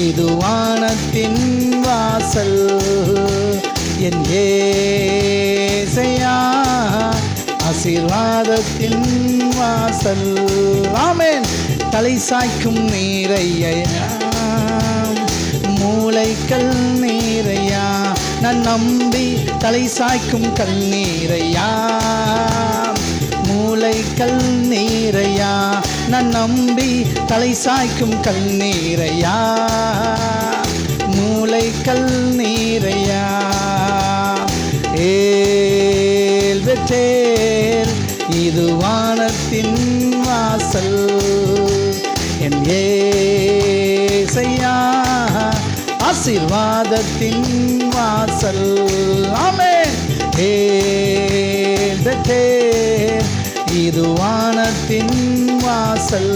இது வானத்தின் வாசல் என் ஏசையா ஆசீர்வாதத்தின் வாசல். ஆமென். தலை சாய்க்கும் நீரையா மூளைக்கல் நீரையா நான் நம்பி தலை சாய்க்கும் கண்ணீரையா. மூளைக்கல் நீரையா நான் நம்பி தலை சாய்க்கும் கண்ணீரையா. மூளைக்கல் நீரையா. ஏல் பெத்தேல் இது வானத்தின் வாசல் என் ஏசையா ஆசீர்வாதத்தின் வாசல். ஆமென். ஏல் பெத்தேல் இது வானத்தின் வாசல்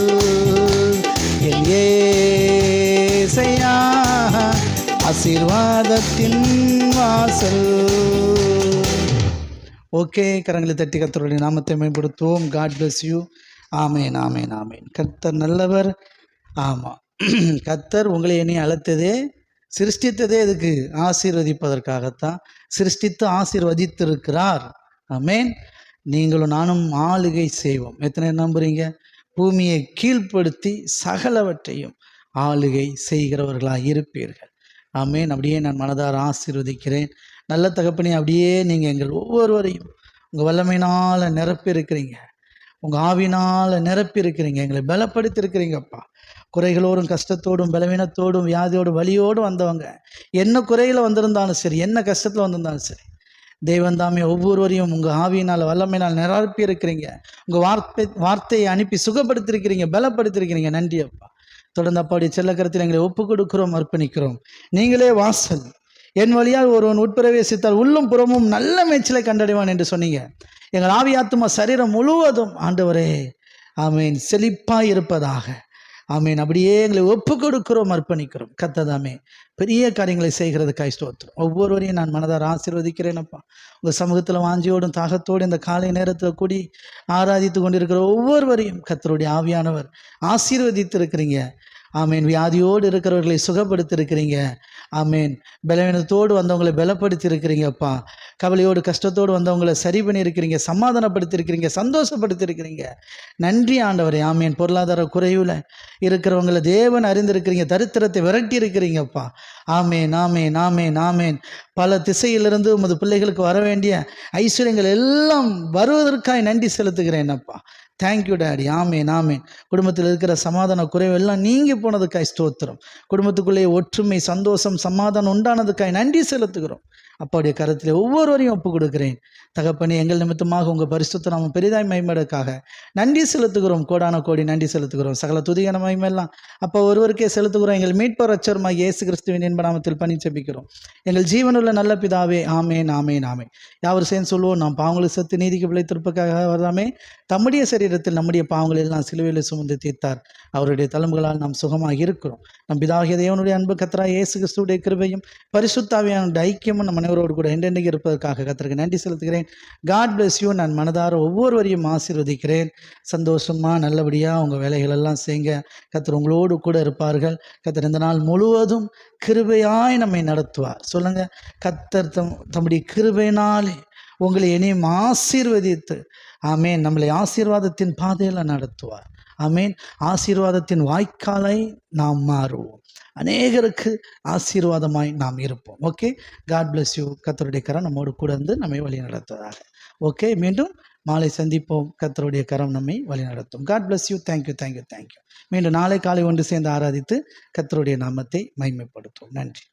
என் ஏசையா ஆசீர்வாதத்தின் வாசல். ஓகே, கரங்களை தட்டி கர்த்தருடைய நாமத்தை மேம்படுத்துவோம். God bless you. Amen, amen, amen. கர்த்தர் நல்லவர். ஆமாம், கர்த்தர் உங்களை என்னை அழைத்ததே சிருஷ்டித்ததே இதுக்கு ஆசீர்வதிப்பதற்காகத்தான். சிருஷ்டித்து ஆசீர்வதித்திருக்கிறார். ஆமேன். நீங்களும் நானும் ஆளுகை செய்வோம். எத்தனை நம்புறீங்க? பூமியை கீழ்ப்படுத்தி சகலவற்றையும் ஆளுகை செய்கிறவர்களாக இருப்பீர்கள். ஆமென். அப்படியே நான் மனதார ஆசீர்வதிக்கிறேன். நல்ல தகப்பனே, அப்படியே நீங்கள் எங்கள் ஒவ்வொருவரையும் உங்கள் வல்லமையினால் நிரப்பி இருக்கிறீங்க, உங்கள் ஆவினால் நிரப்பி இருக்கிறீங்க, எங்களை பலப்படுத்தி இருக்கிறீங்கப்பா. குறைகளோடும் கஷ்டத்தோடும் பலவீனத்தோடும் வியாதியோடும் வலியோடும் வந்தவங்க என்ன குறையில் வந்திருந்தாலும் சரி, என்ன கஷ்டத்தில் வந்திருந்தாலும் சரி, தேவன் தாமே ஒவ்வொருவரையும் உங்கள் ஆவியினால் வல்லமையினால் நிரப்பி இருக்கிறீங்க. உங்கள் வார்த்தையை அனுப்பி சுகப்படுத்திருக்கிறீங்க, பலப்படுத்திருக்கிறீங்க. நன்றி அப்பா. தொடர்ந்து அப்பாவுடைய செல்லக்கரத்தில் எங்களை ஒப்பு கொடுக்கிறோம், அர்ப்பணிக்கிறோம். நீங்களே வாசல், என் வழியால் ஒருவன் உட்பிரவேசித்தால் உள்ளும் புறமும் நல்ல மேய்ச்சலை கண்டடைவான் என்று சொன்னீங்க. எங்கள் ஆவி ஆத்துமா சரீரம் முழுவதும் ஆண்டவரே ஆமேன் செழிப்பாய் இருப்பதாக. ஆமேன். அப்படியே எங்களை ஒப்பு கொடுக்கிறோம், அர்ப்பணிக்கிறோம். கர்த்ததாமே பெரிய காரியங்களை செய்கிறதுக்காய் ஸ்தோத்திரம். ஒவ்வொருவரையும் நான் மனதார ஆசீர்வதிக்கிறேனப்பா. உங்கள் சமூகத்தில் வாஞ்சியோடும் தாகத்தோடு இந்த காலை நேரத்தில் கூடி ஆராதித்து கொண்டிருக்கிற ஒவ்வொருவரையும் கர்த்தருடைய ஆவியானவர் ஆசீர்வதித்திருக்கிறீங்க. ஆமேன். வியாதியோடு இருக்கிறவர்களை சுகப்படுத்தியிருக்கிறீங்க. ஆமேன். பலவீனத்தோடு வந்தவங்களை பலப்படுத்தி இருக்கிறீங்கப்பா. கவலையோடு கஷ்டத்தோடு வந்தவங்களை சரி பண்ணியிருக்கிறீங்க, சமாதானப்படுத்தியிருக்கிறீங்க, சந்தோஷப்படுத்தியிருக்கிறீங்க. நன்றி ஆண்டவரே. ஆமேன். பொருளாதார குறைவில் இருக்கிறவங்களை தேவன் அறிந்திருக்கிறீங்க, தரித்திரத்தை விரட்டி இருக்கிறீங்கப்பா. ஆமேன், ஆமேன், ஆமேன், ஆமேன். பல திசையிலிருந்து உமது பிள்ளைகளுக்கு வர வேண்டிய ஐஸ்வர்யங்கள் எல்லாம் வருவதற்காக நன்றி செலுத்துகிறேன் அப்பா. Thank you daddy. Amen, amen. குடும்பத்தில் இருக்கிற சமாதான குறைவு எல்லாம் நீங்கி போனதுக்காய் ஸ்தோத்திரம். குடும்பத்துக்குள்ளே ஒற்றுமை, சந்தோஷம், சமாதானம் உண்டானதுக்காய் நன்றி செலுத்துகிறோம். அப்பாவுடைய கருத்தில் ஒவ்வொருவரையும் ஒப்பு கொடுக்கிறேன். தகப்பனே, எங்கள் நிமித்தமாக உங்கள் பரிசுத்த நாமம் பெரிதாய் மகிமைக்காக நன்றி செலுத்துகிறோம். கோடான கோடி நன்றி செலுத்துகிறோம். சகல துதியான மகிமையெல்லாம் அப்போ ஒருவருக்கே செலுத்துகிறோம். எங்கள் மீட்பர் ரட்சகருமாகிய இயேசு கிறிஸ்துவின் இன்ப நாமத்தில் பணி ஜெபிக்கிறோம் எங்கள் ஜீவனுள்ள நல்ல பிதாவே. ஆமேன், ஆமேன், ஆமேன். யாவர் சேர்ந்து சொல்லுவோம், நாம் பாவங்களை செத்து நீதிக்கு பிழைத்திருப்பதற்காக வரதாமே தம்முடைய சரீரத்தில் நம்முடைய பாவங்களை எல்லாம் சிலுவையில் சுமந்து தீர்த்தார். அவருடைய தழும்புகளால் நாம் சுகமாக இருக்கிறோம். நம் பிதாகிய தேவனுடைய அன்பு, கர்த்தராகிய இயேசு கிறிஸ்துவுடைய கிருபையும் பரிசுத்த ஐக்கியமும் நம் அனைவரோடு கூட என்றென்றைக்கு இருப்பதற்காக கர்த்தருக்கு நன்றி செலுத்துகிறேன். God bless you. நான் மனதார ஒவ்வொருவரையும் ஆசீர்வதிக்கிறேன். சந்தோஷமாக நல்லபடியாக உங்கள் வேலைகளெல்லாம் செய்யுங்க. கர்த்தர் உங்களோடு கூட இருப்பார்கள். கர்த்தர் இந்த நாள் முழுவதும் கிருபையாய் நம்மை நடத்துவார். சொல்லுங்கள், கர்த்தர் தம்முடைய கிருபையினாலே உங்களை இனியும் ஆசீர்வதித்து ஆமேன் நம்மளை ஆசீர்வாதத்தின் பாதையில் நடத்துவார். ஆமேன். ஆசீர்வாதத்தின் வாய்க்காலை நாம் மாறுவோம். அநேகருக்கு ஆசீர்வாதமாய் நாம் இருப்போம். Okay, God bless you. கர்த்தருடைய கரம் நம்மோடு கூட இருந்து நம்மை வழி நடத்துவதாக. ஓகே, மீண்டும் மாலை சந்திப்போம். கர்த்தருடைய கரம் நம்மை வழி நடத்தும். God bless you. Thank you, thank you, thank you. மீண்டும் நாளை காலை ஒன்று சேர்ந்து ஆராதித்து கர்த்தருடைய நாமத்தை மகிமைப்படுத்துவோம். நன்றி.